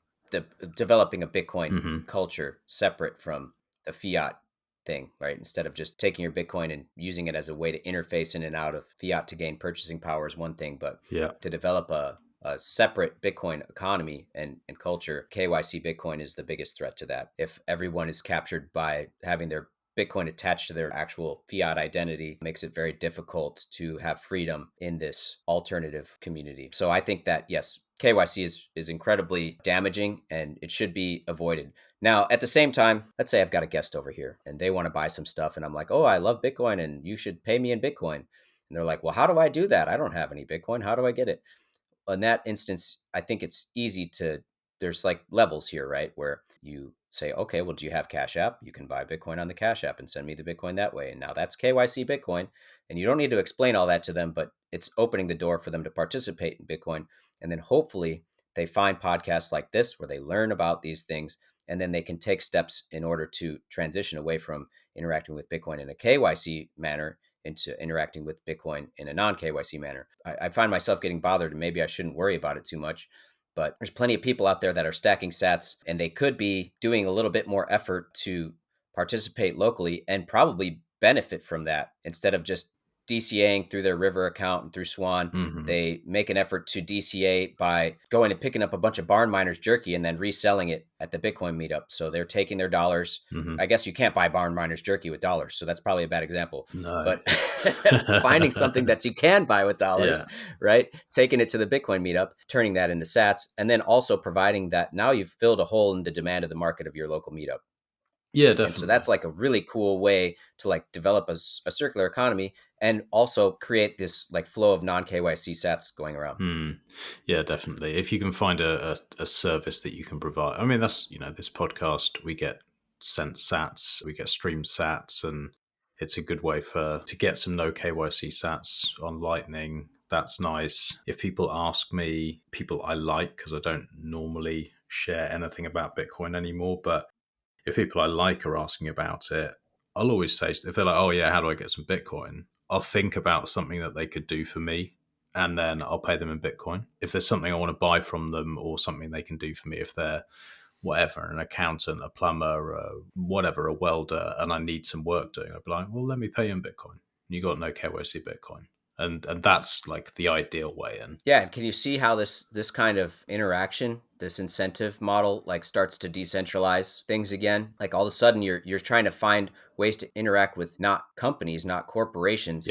developing a Bitcoin culture separate from the fiat thing, right? Instead of just taking your Bitcoin and using it as a way to interface in and out of fiat to gain purchasing power is one thing, but to develop a separate Bitcoin economy and culture, KYC Bitcoin is the biggest threat to that. If everyone is captured by having their Bitcoin attached to their actual fiat identity makes it very difficult to have freedom in this alternative community. So I think that, yes, KYC is incredibly damaging and it should be avoided. Now, at the same time, let's say I've got a guest over here and they want to buy some stuff and I'm like, oh, I love Bitcoin and you should pay me in Bitcoin. And they're like, well, how do I do that? I don't have any Bitcoin. How do I get it? In that instance, I think it's easy to, there's like levels here, right? Where you say, okay, well, do you have Cash App? You can buy Bitcoin on the Cash App and send me the Bitcoin that way. And now that's KYC Bitcoin. And you don't need to explain all that to them, but it's opening the door for them to participate in Bitcoin. And then hopefully they find podcasts like this where they learn about these things and then they can take steps in order to transition away from interacting with Bitcoin in a KYC manner into interacting with Bitcoin in a non-KYC manner. I find myself getting bothered and maybe I shouldn't worry about it too much, but there's plenty of people out there that are stacking sats and they could be doing a little bit more effort to participate locally and probably benefit from that instead of just DCAing through their River account and through Swan. They make an effort to DCA by going and picking up a bunch of barn miners jerky and then reselling it at the Bitcoin meetup. So they're taking their dollars. I guess you can't buy barn miners jerky with dollars. So that's probably a bad example. No. But finding something that you can buy with dollars, right? Taking it to the Bitcoin meetup, turning that into sats, and then also providing that now you've filled a hole in the demand of the market of your local meetup. Yeah, definitely. And so that's like a really cool way to like develop a circular economy and also create this like flow of non-KYC sats going around. Yeah, definitely. If you can find a service that you can provide. I mean, that's, this podcast, we get sent sats, we get streamed sats, and it's a good way to get some no KYC sats on Lightning. That's nice. If people ask me, people I like, because I don't normally share anything about Bitcoin anymore, but if people I like are asking about it, I'll always say, if they're like, oh yeah, how do I get some Bitcoin? I'll think about something that they could do for me and then I'll pay them in Bitcoin. If there's something I want to buy from them or something they can do for me, if they're whatever, an accountant, a plumber, whatever, a welder, and I need some work doing, I'll be like, well, let me pay you in Bitcoin. You got no KYC Bitcoin. And that's like the ideal way in. Yeah, and can you see how this kind of interaction, this incentive model, like starts to decentralize things again? Like all of a sudden, you're trying to find ways to interact with not companies, not corporations,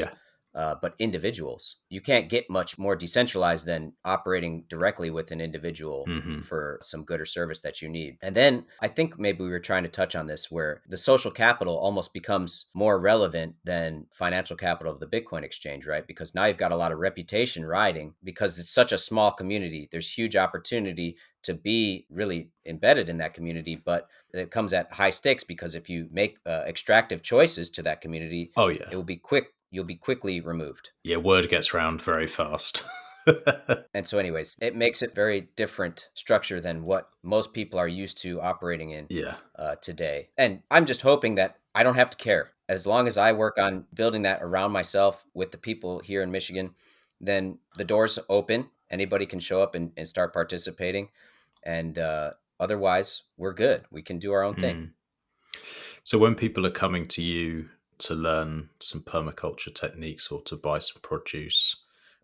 but individuals. You can't get much more decentralized than operating directly with an individual for some good or service that you need. And then I think maybe we were trying to touch on this where the social capital almost becomes more relevant than financial capital of the Bitcoin exchange, right? Because now you've got a lot of reputation riding because it's such a small community. There's huge opportunity to be really embedded in that community, but it comes at high stakes because if you make extractive choices to that community, it will be quick. You'll be quickly removed. Yeah, word gets around very fast. And so anyways, it makes it very different structure than what most people are used to operating in today. And I'm just hoping that I don't have to care. As long as I work on building that around myself with the people here in Michigan, then the door's open. Anybody can show up and start participating. And otherwise, we're good. We can do our own thing. So when people are coming to you to learn some permaculture techniques or to buy some produce,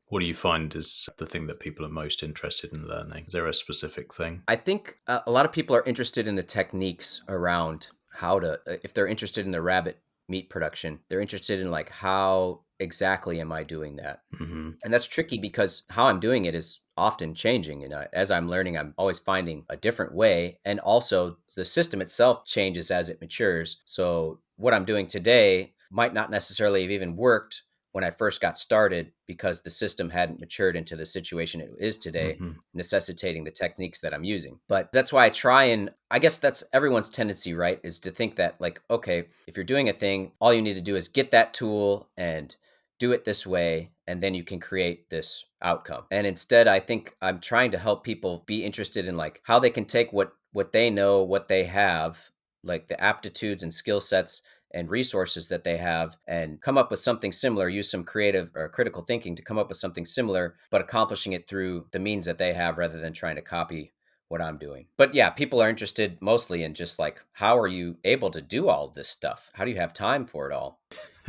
what do you find is the thing that people are most interested in learning? Is there a specific thing? I think a lot of people are interested in the techniques around how to, if they're interested in the rabbit meat production, they're interested in like, how exactly am I doing that? And that's tricky because how I'm doing it is often changing. And as I'm learning, I'm always finding a different way. And also the system itself changes as it matures. So what I'm doing today might not necessarily have even worked when I first got started because the system hadn't matured into the situation it is today, necessitating the techniques that I'm using. But that's why I try, and I guess that's everyone's tendency, right? Is to think that like, okay, if you're doing a thing, all you need to do is get that tool and do it this way, and then you can create this outcome. And instead, I think I'm trying to help people be interested in like how they can take what they know, what they have, like the aptitudes and skill sets and resources that they have, and come up with something similar, use some creative or critical thinking to come up with something similar, but accomplishing it through the means that they have rather than trying to copy what I'm doing. But yeah, people are interested mostly in just like, how are you able to do all this stuff? How do you have time for it all?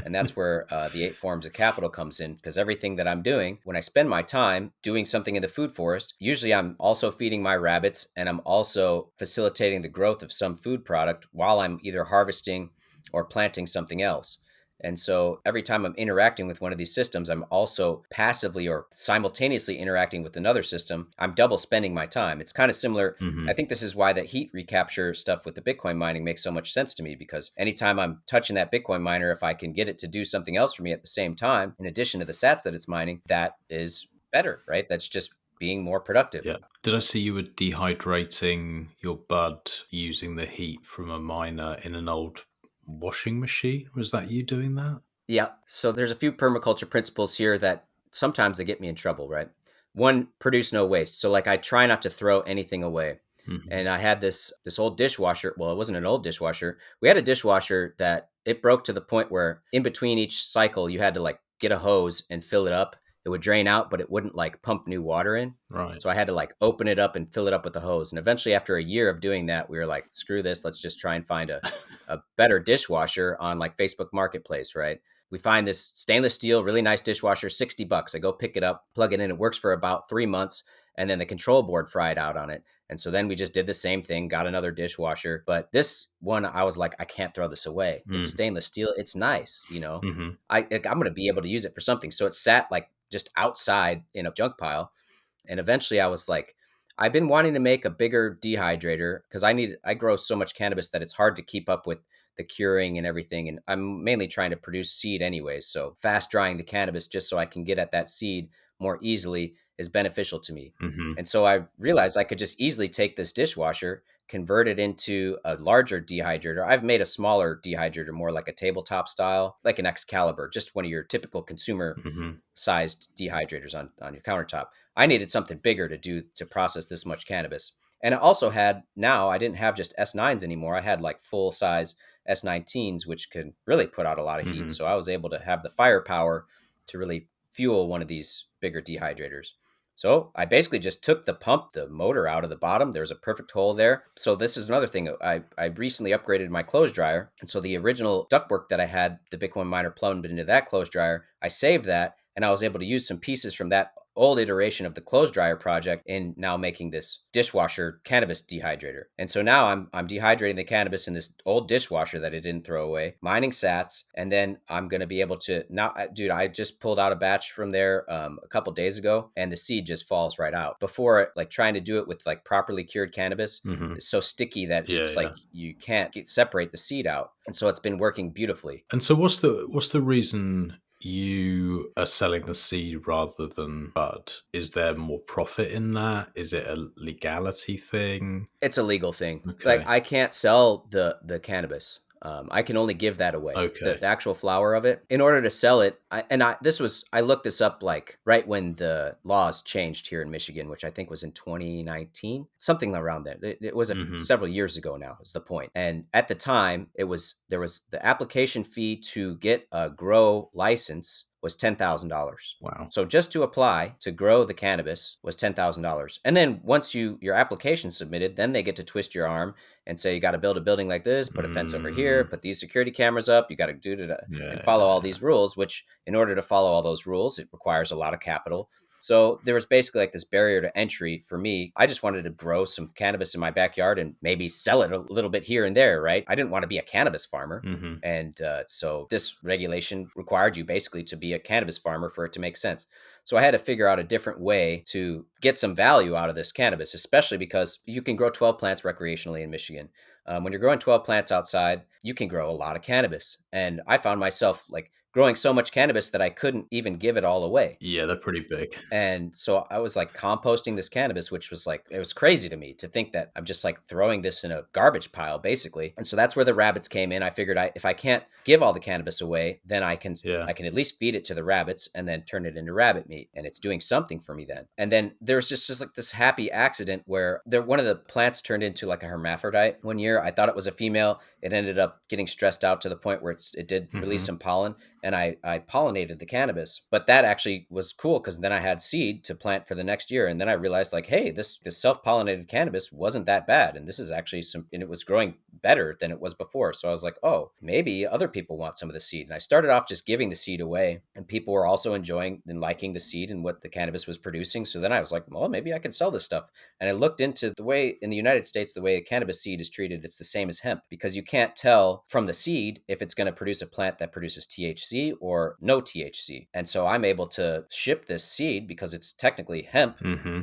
And that's where the 8 forms of capital comes in, because everything that I'm doing, when I spend my time doing something in the food forest, usually I'm also feeding my rabbits and I'm also facilitating the growth of some food product while I'm either harvesting or planting something else. And so every time I'm interacting with one of these systems, I'm also passively or simultaneously interacting with another system. I'm double spending my time. It's kind of similar. I think this is why that heat recapture stuff with the Bitcoin mining makes so much sense to me, because anytime I'm touching that Bitcoin miner, if I can get it to do something else for me at the same time, in addition to the sats that it's mining, that is better, right? That's just being more productive. Yeah. Did I see you were dehydrating your bud using the heat from a miner in an old washing machine? Was that you doing that? Yeah. So there's a few permaculture principles here that sometimes they get me in trouble, right? One, produce no waste. So like I try not to throw anything away. And I had this old dishwasher. Well, it wasn't an old dishwasher. We had a dishwasher that it broke to the point where in between each cycle, you had to like get a hose and fill it up. It would drain out, but it wouldn't like pump new water in. Right. So I had to like open it up and fill it up with the hose. And eventually, after a year of doing that, we were like, screw this. Let's just try and find a better dishwasher on like Facebook Marketplace, right? We find this stainless steel, really nice dishwasher, $60. I go pick it up, plug it in. It works for about 3 months. And then the control board fried out on it. And so then we just did the same thing, got another dishwasher. But this one, I was like, I can't throw this away. It's stainless steel. It's nice. You know, I'm going to be able to use it for something. So it sat like just outside in a junk pile. And eventually I was like, I've been wanting to make a bigger dehydrator because I grow so much cannabis that it's hard to keep up with the curing and everything. And I'm mainly trying to produce seed anyways. So fast drying the cannabis just so I can get at that seed more easily is beneficial to me. And so I realized I could just easily take this dishwasher, convert it into a larger dehydrator. I've made a smaller dehydrator, more like a tabletop style, like an Excalibur, just one of your typical consumer sized dehydrators on your countertop. I needed something bigger to process this much cannabis. And I also had, now I didn't have just S9s anymore. I had like full size S19s, which could really put out a lot of heat. So I was able to have the firepower to really fuel one of these bigger dehydrators. So I basically just took the motor out of the bottom. There's a perfect hole there. So this is another thing. I recently upgraded my clothes dryer. And so the original ductwork that I had the Bitcoin miner plumbed into that clothes dryer, I saved that. And I was able to use some pieces from that old iteration of the clothes dryer project in now making this dishwasher cannabis dehydrator. And so now I'm dehydrating the cannabis in this old dishwasher that I didn't throw away, mining sats, and then I'm going to be able to dude, I just pulled out a batch from there a couple days ago, and the seed just falls right out. Before, like trying to do it with like properly cured cannabis, it's so sticky that it's like you can't separate the seed out. And so it's been working beautifully. And so what's the reason you are selling the seed rather than bud? Is there more profit in that? Is it a legality thing? It's a legal thing. Okay. Like I can't sell the cannabis. I can only give that away. Okay. The actual flower of it. In order to sell it, I looked this up like right when the laws changed here in Michigan, which I think was in 2019, something around there. It was several years ago now, is the point. And at the time, there was the application fee to get a grow license was $10,000. Wow. So just to apply to grow the cannabis was $10,000. And then once your application submitted, then they get to twist your arm and say, you got to build a building like this, put a fence over here, put these security cameras up, you got to do it and follow all these rules, which in order to follow all those rules, it requires a lot of capital. So there was basically like this barrier to entry for me. I just wanted to grow some cannabis in my backyard and maybe sell it a little bit here and there, right? I didn't want to be a cannabis farmer. And so this regulation required you basically to be a cannabis farmer for it to make sense. So I had to figure out a different way to get some value out of this cannabis, especially because you can grow 12 plants recreationally in Michigan. When you're growing 12 plants outside, you can grow a lot of cannabis. And I found myself like growing so much cannabis that I couldn't even give it all away. Yeah, they're pretty big. And so I was like composting this cannabis, which was like, it was crazy to me to think that I'm just like throwing this in a garbage pile, basically. And so that's where the rabbits came in. I figured if I can't give all the cannabis away, then I can at least feed it to the rabbits and then turn it into rabbit meat. And it's doing something for me then. And then there was just like this happy accident where one of the plants turned into like a hermaphrodite one year. I thought it was a female. It ended up getting stressed out to the point where it did release some pollen. And and I pollinated the cannabis. But that actually was cool because then I had seed to plant for the next year. And then I realized like, hey, this self-pollinated cannabis wasn't that bad. And this is actually and it was growing better than it was before. So I was like, oh, maybe other people want some of the seed. And I started off just giving the seed away, and people were also enjoying and liking the seed and what the cannabis was producing. So then I was like, well, maybe I can sell this stuff. And I looked into the way in the United States, the way a cannabis seed is treated, it's the same as hemp, because you can't tell from the seed if it's going to produce a plant that produces THC or no THC. And so I'm able to ship this seed because it's technically hemp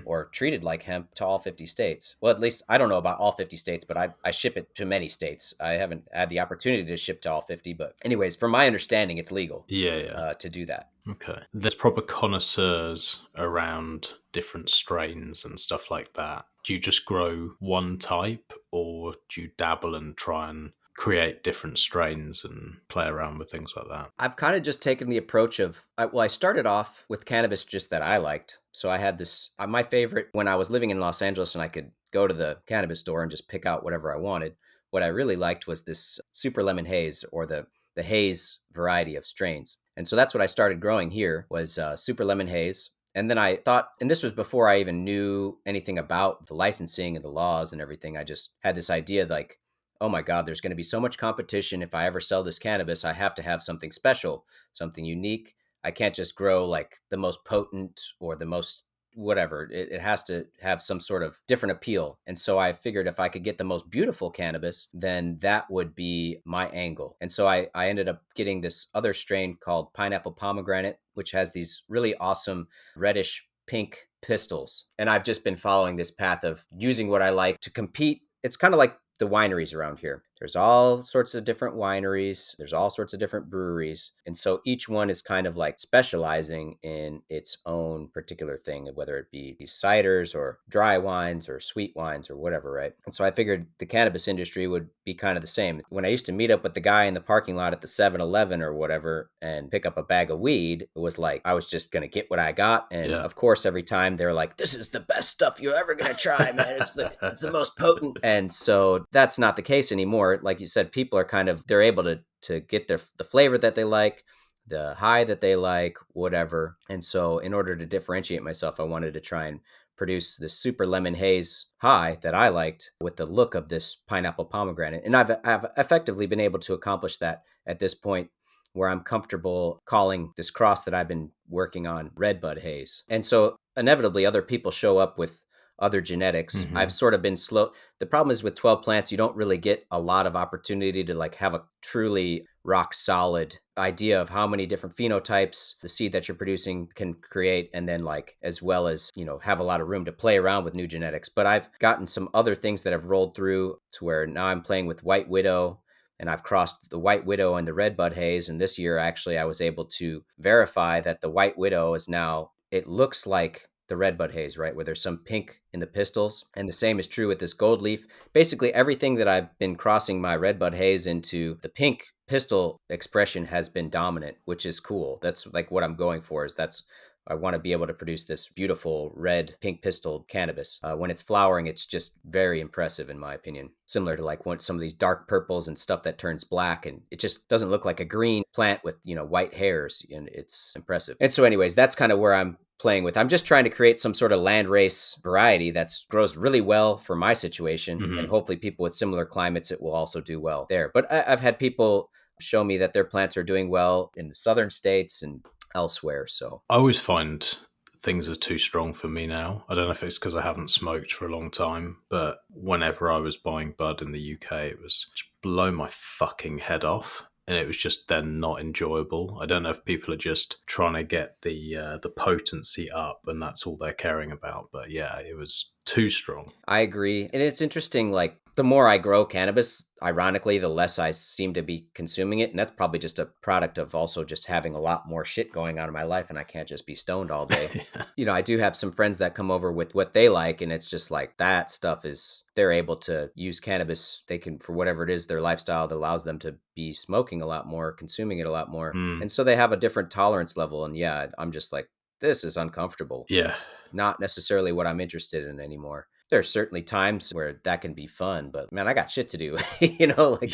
or treated like hemp to all 50 states. Well, at least I don't know about all 50 states, but I ship it to many states. I haven't had the opportunity to ship to all 50, but anyways, from my understanding, it's legal to do that. Okay. There's proper connoisseurs around different strains and stuff like that. Do you just grow one type, or do you dabble and try and create different strains and play around with things like that? I've kind of just taken the approach of, I started off with cannabis just that I liked. So I had this, my favorite when I was living in Los Angeles and I could go to the cannabis store and just pick out whatever I wanted. What I really liked was this super lemon haze, or the haze variety of strains. And so that's what I started growing here was super lemon haze. And then I thought, and this was before I even knew anything about the licensing and the laws and everything. I just had this idea like, oh my God, there's going to be so much competition. If I ever sell this cannabis, I have to have something special, something unique. I can't just grow like the most potent or the most whatever. It has to have some sort of different appeal. And so I figured if I could get the most beautiful cannabis, then that would be my angle. And so I ended up getting this other strain called pineapple pomegranate, which has these really awesome reddish pink pistils. And I've just been following this path of using what I like to compete. It's kind of like the wineries around here. There's all sorts of different wineries. There's all sorts of different breweries. And so each one is kind of like specializing in its own particular thing, whether it be these ciders or dry wines or sweet wines or whatever, right? And so I figured the cannabis industry would be kind of the same. When I used to meet up with the guy in the parking lot at the 7-Eleven or whatever and pick up a bag of weed, it was like I was just going to get what I got. And of course, every time they're like, this is the best stuff you're ever going to try, man. It's the most potent. And so that's not the case anymore. Like you said, people are kind of, they're able to get the flavor that they like, the high that they like, whatever. And so in order to differentiate myself, I wanted to try and produce this super lemon haze high that I liked with the look of this pineapple pomegranate. And I've effectively been able to accomplish that at this point, where I'm comfortable calling this cross that I've been working on Redbud Haze. And so inevitably other people show up with other genetics. I've sort of been slow. The problem is with 12 plants, you don't really get a lot of opportunity to like have a truly rock solid idea of how many different phenotypes the seed that you're producing can create. And then like, as well as, have a lot of room to play around with new genetics. But I've gotten some other things that have rolled through to where now I'm playing with White Widow, and I've crossed the White Widow and the Redbud Haze. And this year, actually, I was able to verify that the White Widow is now, it looks like the Redbud Haze, right? Where there's some pink in the pistils. And the same is true with this gold leaf. Basically, everything that I've been crossing my Redbud Haze into, the pink pistil expression has been dominant, which is cool. That's like what I'm going for, is I want to be able to produce this beautiful red pink pistil cannabis. When it's flowering, it's just very impressive in my opinion. Similar to like some of these dark purples and stuff that turns black, and it just doesn't look like a green plant with, white hairs, and it's impressive. And so anyways, that's kind of where I'm playing with. I'm just trying to create some sort of landrace variety that grows really well for my situation, and hopefully people with similar climates, it will also do well there. But I've had people show me that their plants are doing well in the southern states and elsewhere. So I always find things are too strong for me now. I don't know if it's because I haven't smoked for a long time, but whenever I was buying bud in the UK, it was just blow my fucking head off. And it was just then not enjoyable. I don't know if people are just trying to get the potency up and that's all they're caring about. But yeah, it was too strong. I agree. And it's interesting, like the more I grow cannabis, ironically, the less I seem to be consuming it. And that's probably just a product of also just having a lot more shit going on in my life, and I can't just be stoned all day. I do have some friends that come over with what they like, and it's just like that stuff is, they're able to use cannabis. They can, for whatever it is, their lifestyle that allows them to be smoking a lot more, consuming it a lot more. And so they have a different tolerance level. And yeah, I'm just like, this is uncomfortable. Yeah. Not necessarily what I'm interested in anymore. There's certainly times where that can be fun, but man, I got shit to do. You know, like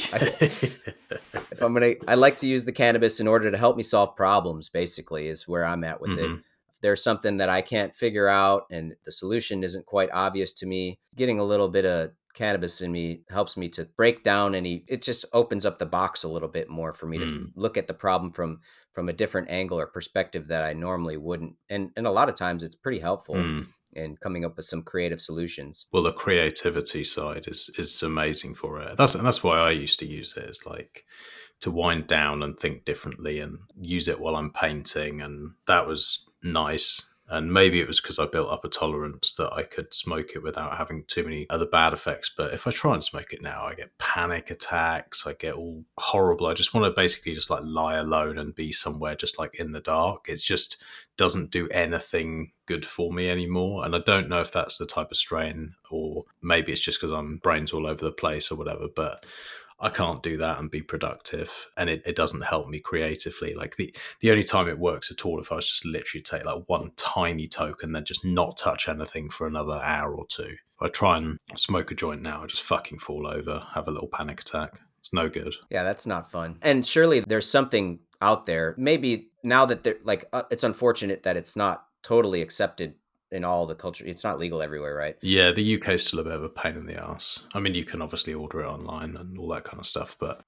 if I like to use the cannabis in order to help me solve problems, basically, is where I'm at with it. If there's something that I can't figure out and the solution isn't quite obvious to me, getting a little bit of cannabis in me helps me to break down it just opens up the box a little bit more for me to look at the problem from a different angle or perspective that I normally wouldn't. And a lot of times it's pretty helpful in coming up with some creative solutions. Well, the creativity side is amazing for it. That's why I used to use it. It's like to wind down and think differently and use it while I'm painting, and that was nice. And maybe it was because I built up a tolerance that I could smoke it without having too many other bad effects. But if I try and smoke it now, I get panic attacks. I get all horrible. I just want to basically just like lie alone and be somewhere just like in the dark. It just doesn't do anything good for me anymore. And I don't know if that's the type of strain, or maybe it's just because I'm brains all over the place or whatever. But I can't do that and be productive, and it doesn't help me creatively. Like the only time it works at all if I was just literally take like one tiny toke and then just not touch anything for another hour or two. If I try and smoke a joint now, I just fucking fall over, have a little panic attack. It's no good. Yeah, that's not fun. And surely there's something out there. Maybe now that they're like, it's unfortunate that it's not totally accepted in all the culture. It's not legal everywhere, right? Yeah, the UK is still a bit of a pain in the ass. I mean, you can obviously order it online and all that kind of stuff, but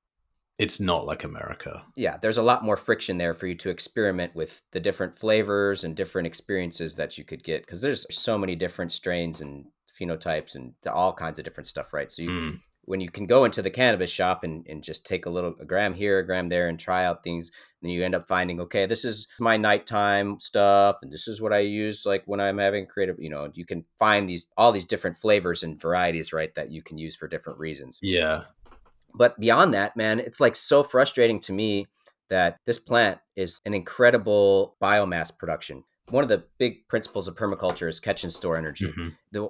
it's not like America. Yeah, there's a lot more friction there for you to experiment with the different flavors and different experiences that you could get, because there's so many different strains and phenotypes and all kinds of different stuff, right? So when you can go into the cannabis shop and just take a gram here, a gram there, and try out things, then you end up finding, okay, this is my nighttime stuff, and this is what I use like when I'm having creative, you can find all these different flavors and varieties, right, that you can use for different reasons. Yeah. But beyond that, man, it's like so frustrating to me that this plant is an incredible biomass production. One of the big principles of permaculture is catch and store energy.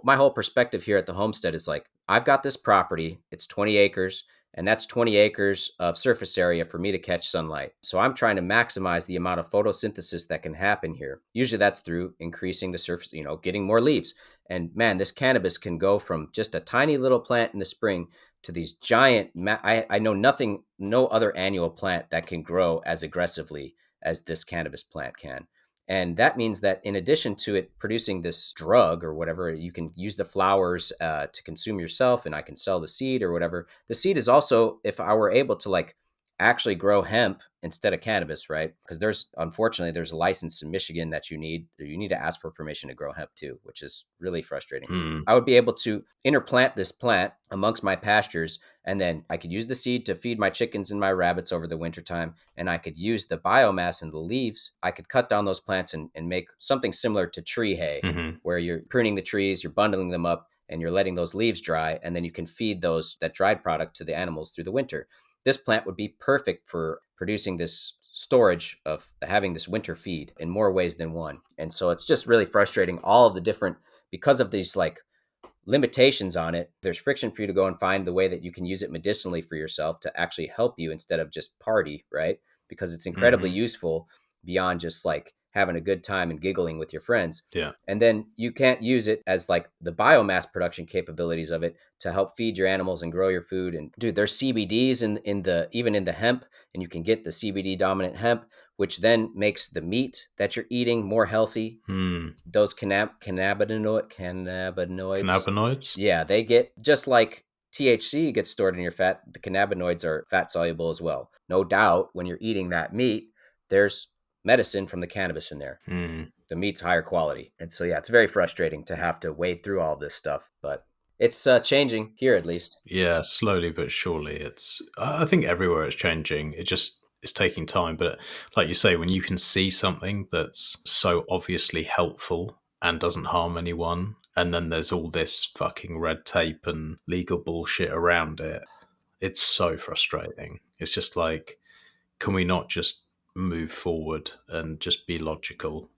My whole perspective here at the homestead is like, I've got this property, it's 20 acres, and that's 20 acres of surface area for me to catch sunlight. So I'm trying to maximize the amount of photosynthesis that can happen here. Usually that's through increasing the surface, getting more leaves. And man, this cannabis can go from just a tiny little plant in the spring to these giant, I know no other annual plant that can grow as aggressively as this cannabis plant can. And that means that in addition to it producing this drug or whatever, you can use the flowers to consume yourself, and I can sell the seed or whatever. The seed is also, if I were able to like actually grow hemp instead of cannabis, right? Because unfortunately, there's a license in Michigan that you need to ask for permission to grow hemp too, which is really frustrating. I would be able to interplant this plant amongst my pastures, and then I could use the seed to feed my chickens and my rabbits over the wintertime, and I could use the biomass and the leaves. I could cut down those plants and make something similar to tree hay, where you're pruning the trees, you're bundling them up, and you're letting those leaves dry, and then you can feed that dried product to the animals through the winter. This plant would be perfect for producing this storage of having this winter feed in more ways than one. And so it's just really frustrating, all of the different, because of these like limitations on it, there's friction for you to go and find the way that you can use it medicinally for yourself to actually help you instead of just party, right? Because it's incredibly useful beyond just like having a good time and giggling with your friends. Yeah. And then you can't use it as like the biomass production capabilities of it to help feed your animals and grow your food. And dude, there's CBDs even in the hemp, and you can get the CBD dominant hemp, which then makes the meat that you're eating more healthy. Those cannabinoids. Yeah, they get, just like THC gets stored in your fat, the cannabinoids are fat soluble as well. No doubt when you're eating that meat, there's medicine from the cannabis in there. The meat's higher quality. And so, yeah, it's very frustrating to have to wade through all this stuff, but it's changing here at least. Yeah, slowly but surely. I think everywhere it's changing. It's taking time. But like you say, when you can see something that's so obviously helpful and doesn't harm anyone, and then there's all this fucking red tape and legal bullshit around it, it's so frustrating. It's just like, can we not just move forward and just be logical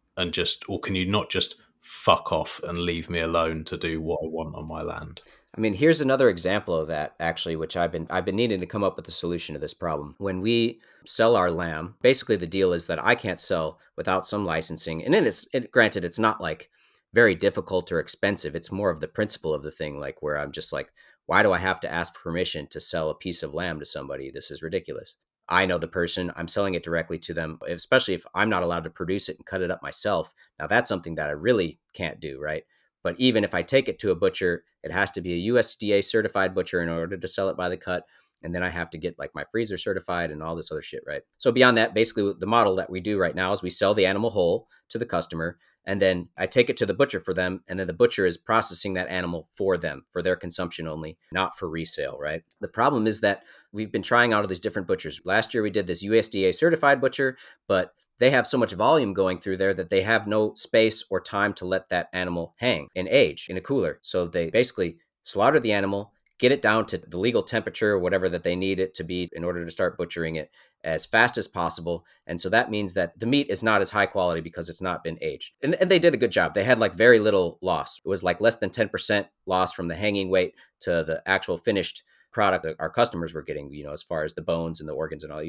or can you not just fuck off and leave me alone to do what I want on my land? I mean, here's another example of that, actually, which I've been needing to come up with a solution to this problem. When we sell our lamb, basically the deal is that I can't sell without some licensing. And then granted, it's not like very difficult or expensive. It's more of the principle of the thing, like where I'm just like, why do I have to ask permission to sell a piece of lamb to somebody? This is ridiculous. I know the person, I'm selling it directly to them, especially if I'm not allowed to produce it and cut it up myself. Now that's something that I really can't do, right? But even if I take it to a butcher, it has to be a USDA certified butcher in order to sell it by the cut. And then I have to get like my freezer certified and all this other shit, right? So beyond that, basically the model that we do right now is we sell the animal whole to the customer, and then I take it to the butcher for them, and then the butcher is processing that animal for them, for their consumption only, not for resale, right? The problem is that we've been trying out all these different butchers. Last year we did this USDA certified butcher, but they have so much volume going through there that they have no space or time to let that animal hang and age in a cooler. So they basically slaughter the animal, get it down to the legal temperature or whatever that they need it to be in order to start butchering it as fast as possible. And so that means that the meat is not as high quality because it's not been aged. And they did a good job. They had like very little loss. It was like less than 10% loss from the hanging weight to the actual finished product that our customers were getting, as far as the bones and the organs and all,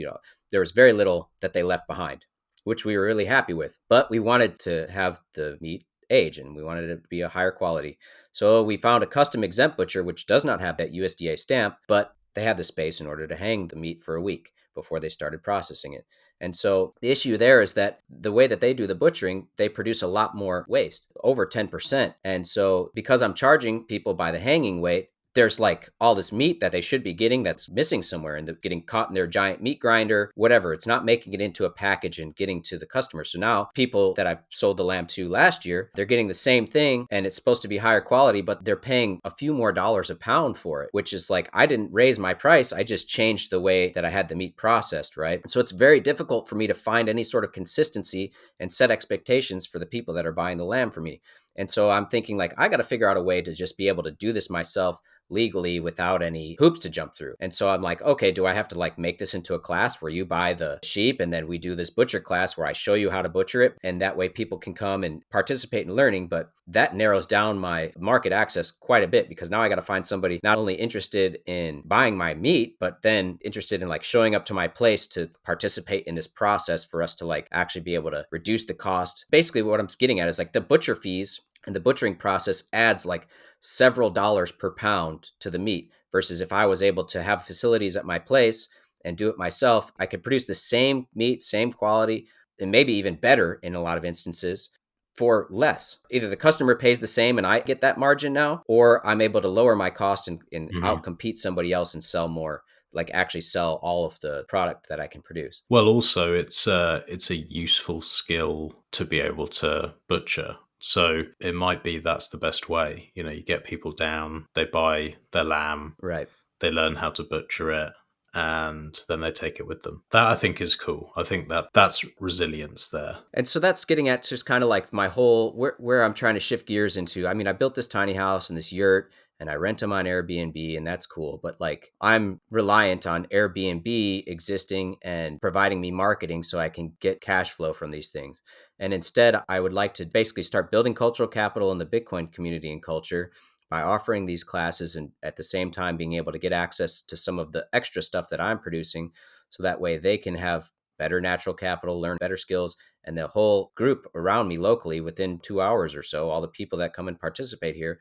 there was very little that they left behind, which we were really happy with. But we wanted to have the meat age and we wanted it to be a higher quality. So we found a custom exempt butcher, which does not have that USDA stamp, but they had the space in order to hang the meat for a week before they started processing it. And so the issue there is that the way that they do the butchering, they produce a lot more waste, over 10%. And so because I'm charging people by the hanging weight, there's like all this meat that they should be getting that's missing somewhere and getting caught in their giant meat grinder, whatever. It's not making it into a package and getting to the customer. So now people that I sold the lamb to last year, they're getting the same thing and it's supposed to be higher quality, but they're paying a few more dollars a pound for it, which is like, I didn't raise my price. I just changed the way that I had the meat processed, right? So it's very difficult for me to find any sort of consistency and set expectations for the people that are buying the lamb from me. And so I'm thinking like, I got to figure out a way to just be able to do this myself legally without any hoops to jump through. And so I'm like, okay, do I have to like make this into a class where you buy the sheep and then we do this butcher class where I show you how to butcher it? And that way people can come and participate in learning. But that narrows down my market access quite a bit because now I got to find somebody not only interested in buying my meat, but then interested in like showing up to my place to participate in this process for us to like actually be able to reduce the cost. Basically what I'm getting at is like the butcher fees and the butchering process adds like several dollars per pound to the meat versus if I was able to have facilities at my place and do it myself, I could produce the same meat, same quality, and maybe even better in a lot of instances for less. Either the customer pays the same and I get that margin now, or I'm able to lower my cost and outcompete somebody else and sell more, like actually sell all of the product that I can produce. Well, also it's a useful skill to be able to butcher. So it might be that's the best way. You get people down, they buy their lamb, right? They learn how to butcher it, and then they take it with them. That I think is cool. I think that's resilience there. And so that's getting at just kind of like my whole, where I'm trying to shift gears into. I mean, I built this tiny house and this yurt and I rent them on Airbnb and that's cool. But like I'm reliant on Airbnb existing and providing me marketing so I can get cash flow from these things. And instead, I would like to basically start building cultural capital in the Bitcoin community and culture by offering these classes and at the same time being able to get access to some of the extra stuff that I'm producing. So that way they can have better natural capital, learn better skills, and the whole group around me locally within 2 hours or so, all the people that come and participate here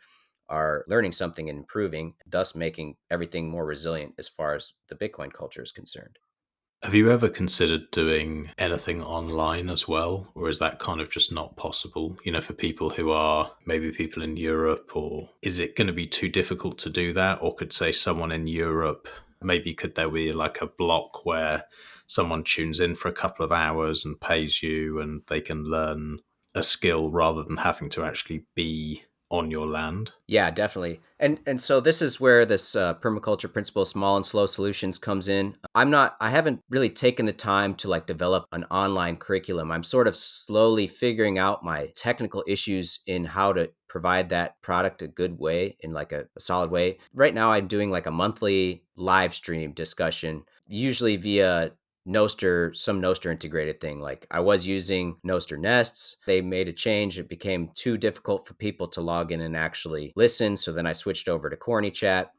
are learning something and improving, thus making everything more resilient as far as the Bitcoin culture is concerned. Have you ever considered doing anything online as well? Or is that kind of just not possible, for people who are maybe people in Europe? Or is it going to be too difficult to do that? Or could say someone in Europe, maybe could there be like a block where someone tunes in for a couple of hours and pays you and they can learn a skill rather than having to actually be on your land? Yeah, definitely. And so this is where this permaculture principle, small and slow solutions, comes in. I haven't really taken the time to like develop an online curriculum. I'm sort of slowly figuring out my technical issues in how to provide that product a good way, in like a solid way. Right now I'm doing like a monthly live stream discussion, usually via NOSTR, some NOSTR integrated thing. Like I was using NOSTR nests. They made a change. It became too difficult for people to log in and actually listen. So then I switched over to Corny Chat.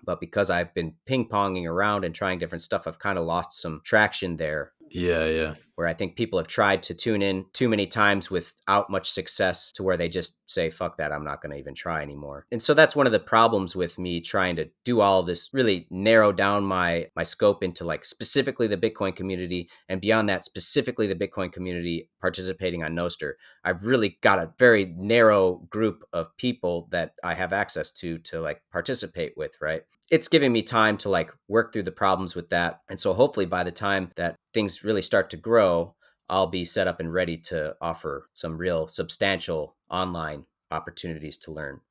But because I've been ping-ponging around and trying different stuff, I've kind of lost some traction there. Yeah. where I think people have tried to tune in too many times without much success to where they just say, fuck that, I'm not going to even try anymore. And so that's one of the problems with me trying to do all of this, really narrow down my scope into like specifically the Bitcoin community, and beyond that, specifically the Bitcoin community participating on NOSTR. I've really got a very narrow group of people that I have access to like participate with, right? It's giving me time to like work through the problems with that. And so hopefully by the time that things really start to grow, I'll be set up and ready to offer some real substantial online opportunities to learn.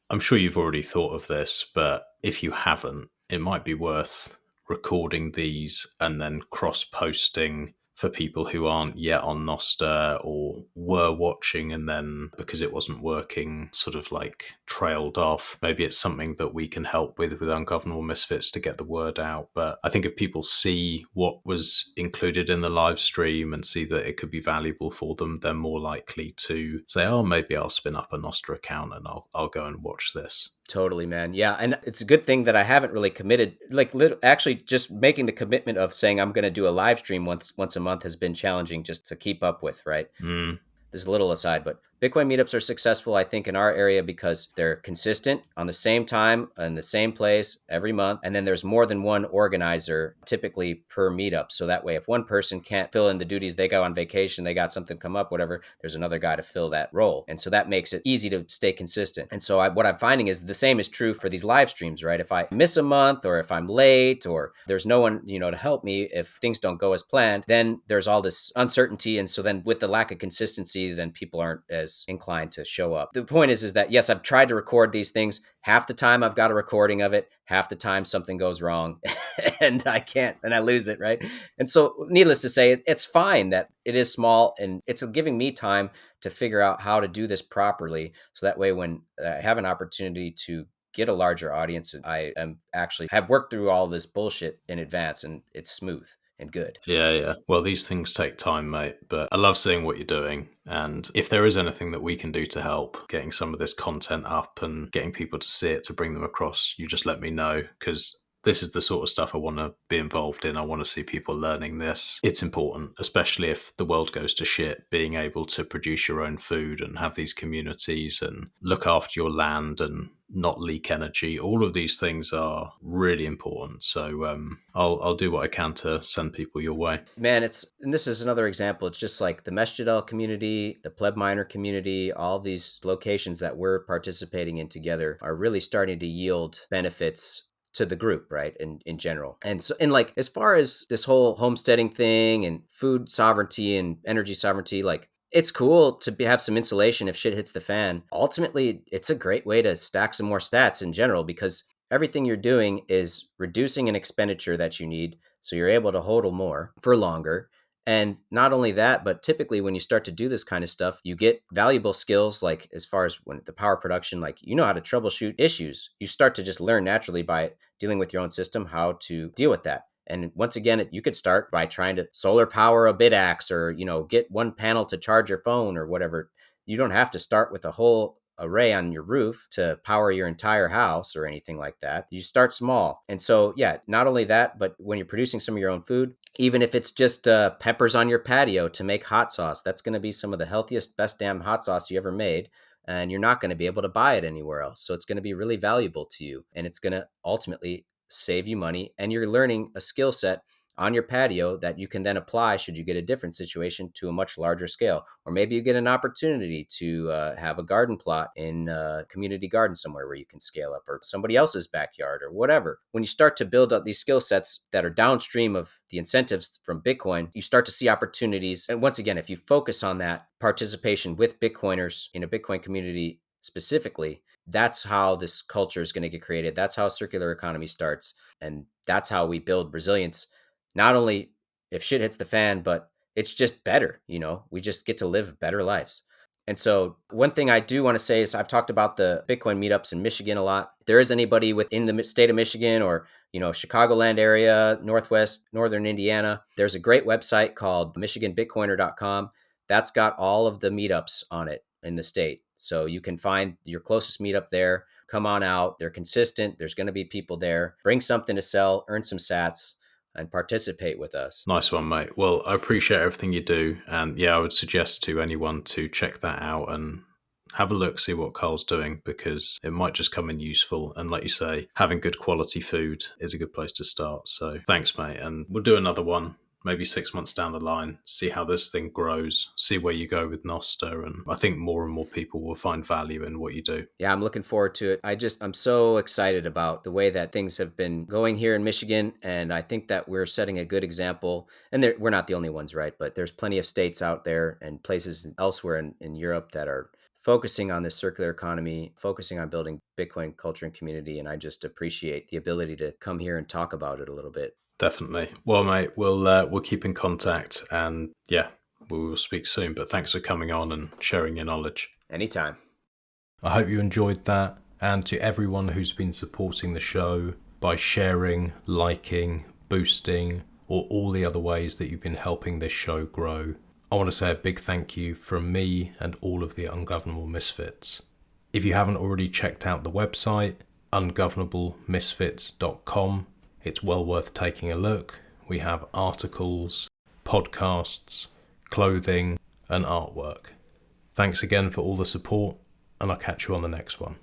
I'm sure you've already thought of this, but if you haven't, it might be worth recording these and then cross-posting for people who aren't yet on NOSTR or were watching and then, because it wasn't working, sort of like trailed off. Maybe it's something that we can help with Ungovernable Misfits to get the word out. But I think if people see what was included in the live stream and see that it could be valuable for them, they're more likely to say, oh, maybe I'll spin up a NOSTR account and I'll go and watch this. Totally, man. Yeah. And it's a good thing that I haven't really committed, like actually just making the commitment of saying I'm going to do a live stream once a month has been challenging just to keep up with, right? This is a little aside, but Bitcoin meetups are successful, I think, in our area because they're consistent on the same time in the same place every month. And then there's more than one organizer typically per meetup. So that way, if one person can't fill in the duties, they go on vacation, they got something come up, whatever, there's another guy to fill that role. And so that makes it easy to stay consistent. And so what I'm finding is the same is true for these live streams, right? If I miss a month or if I'm late or there's no one, to help me if things don't go as planned, then there's all this uncertainty. And so then with the lack of consistency, then people aren't as inclined to show up. The point is that yes, I've tried to record these things. Half the time I've got a recording of it. Half the time something goes wrong and I can't, and I lose it, right? And so needless to say, it's fine that it is small and it's giving me time to figure out how to do this properly. So that way when I have an opportunity to get a larger audience, I am actually have worked through all this bullshit in advance and it's smooth and good. Yeah. Well, these things take time, mate, but I love seeing what you're doing. And if there is anything that we can do to help getting some of this content up and getting people to see it, to bring them across, you just let me know, because this is the sort of stuff I want to be involved in. I want to see people learning this. It's important, especially if the world goes to shit, being able to produce your own food and have these communities and look after your land and not leak energy. All of these things are really important. So I'll do what I can to send people your way. Man, and this is another example. It's just like the Meshtadellian community, the pleb miner community, all these locations that we're participating in together are really starting to yield benefits to the group, right? In general. And so, and like, as far as this whole homesteading thing and food sovereignty and energy sovereignty, like, it's cool to have some insulation if shit hits the fan. Ultimately, it's a great way to stack some more stats in general, because everything you're doing is reducing an expenditure that you need. So you're able to hodl more for longer. And not only that, but typically when you start to do this kind of stuff, you get valuable skills, like as far as when the power production, like how to troubleshoot issues. You start to just learn naturally by dealing with your own system, how to deal with that. And once again, you could start by trying to solar power a BitAxe or, get one panel to charge your phone or whatever. You don't have to start with a whole array on your roof to power your entire house or anything like that. You start small. And so, yeah, not only that, but when you're producing some of your own food, even if it's just peppers on your patio to make hot sauce, that's going to be some of the healthiest, best damn hot sauce you ever made. And you're not going to be able to buy it anywhere else. So it's going to be really valuable to you. And it's going to ultimately save you money. And you're learning a skill set on your patio that you can then apply should you get a different situation to a much larger scale. Or maybe you get an opportunity to have a garden plot in a community garden somewhere where you can scale up, or somebody else's backyard or whatever. When you start to build up these skill sets that are downstream of the incentives from Bitcoin, you start to see opportunities. And once again, if you focus on that participation with Bitcoiners in a Bitcoin community specifically, that's how this culture is going to get created. That's how circular economy starts. And that's how we build resilience. Not only if shit hits the fan, but it's just better, we just get to live better lives. And so one thing I do want to say is I've talked about the Bitcoin meetups in Michigan a lot. If there is anybody within the state of Michigan or, Chicagoland area, northern Indiana, there's a great website called michiganbitcoiner.com. That's got all of the meetups on it in the state. So you can find your closest meetup there. Come on out. They're consistent. There's going to be people there. Bring something to sell, earn some sats. and participate with us. Nice one, mate. Well, I appreciate everything you do. And yeah, I would suggest to anyone to check that out and have a look, see what Karl's doing, because it might just come in useful. And like you say, having good quality food is a good place to start. So thanks, mate. And we'll do another one, maybe 6 months down the line, see how this thing grows, see where you go with NOSTR. And I think more and more people will find value in what you do. Yeah, I'm looking forward to it. I'm so excited about the way that things have been going here in Michigan. And I think that we're setting a good example. And we're not the only ones, right? But there's plenty of states out there and places elsewhere in Europe that are focusing on this circular economy, focusing on building Bitcoin culture and community. And I just appreciate the ability to come here and talk about it a little bit. Definitely. Well, mate, we'll keep in contact, and yeah, we will speak soon. But thanks for coming on and sharing your knowledge. Anytime. I hope you enjoyed that, and to everyone who's been supporting the show by sharing, liking, boosting, or all the other ways that you've been helping this show grow, I want to say a big thank you from me and all of the Ungovernable Misfits. If you haven't already checked out the website, ungovernablemisfits.com, it's well worth taking a look. We have articles, podcasts, clothing, and artwork. Thanks again for all the support, and I'll catch you on the next one.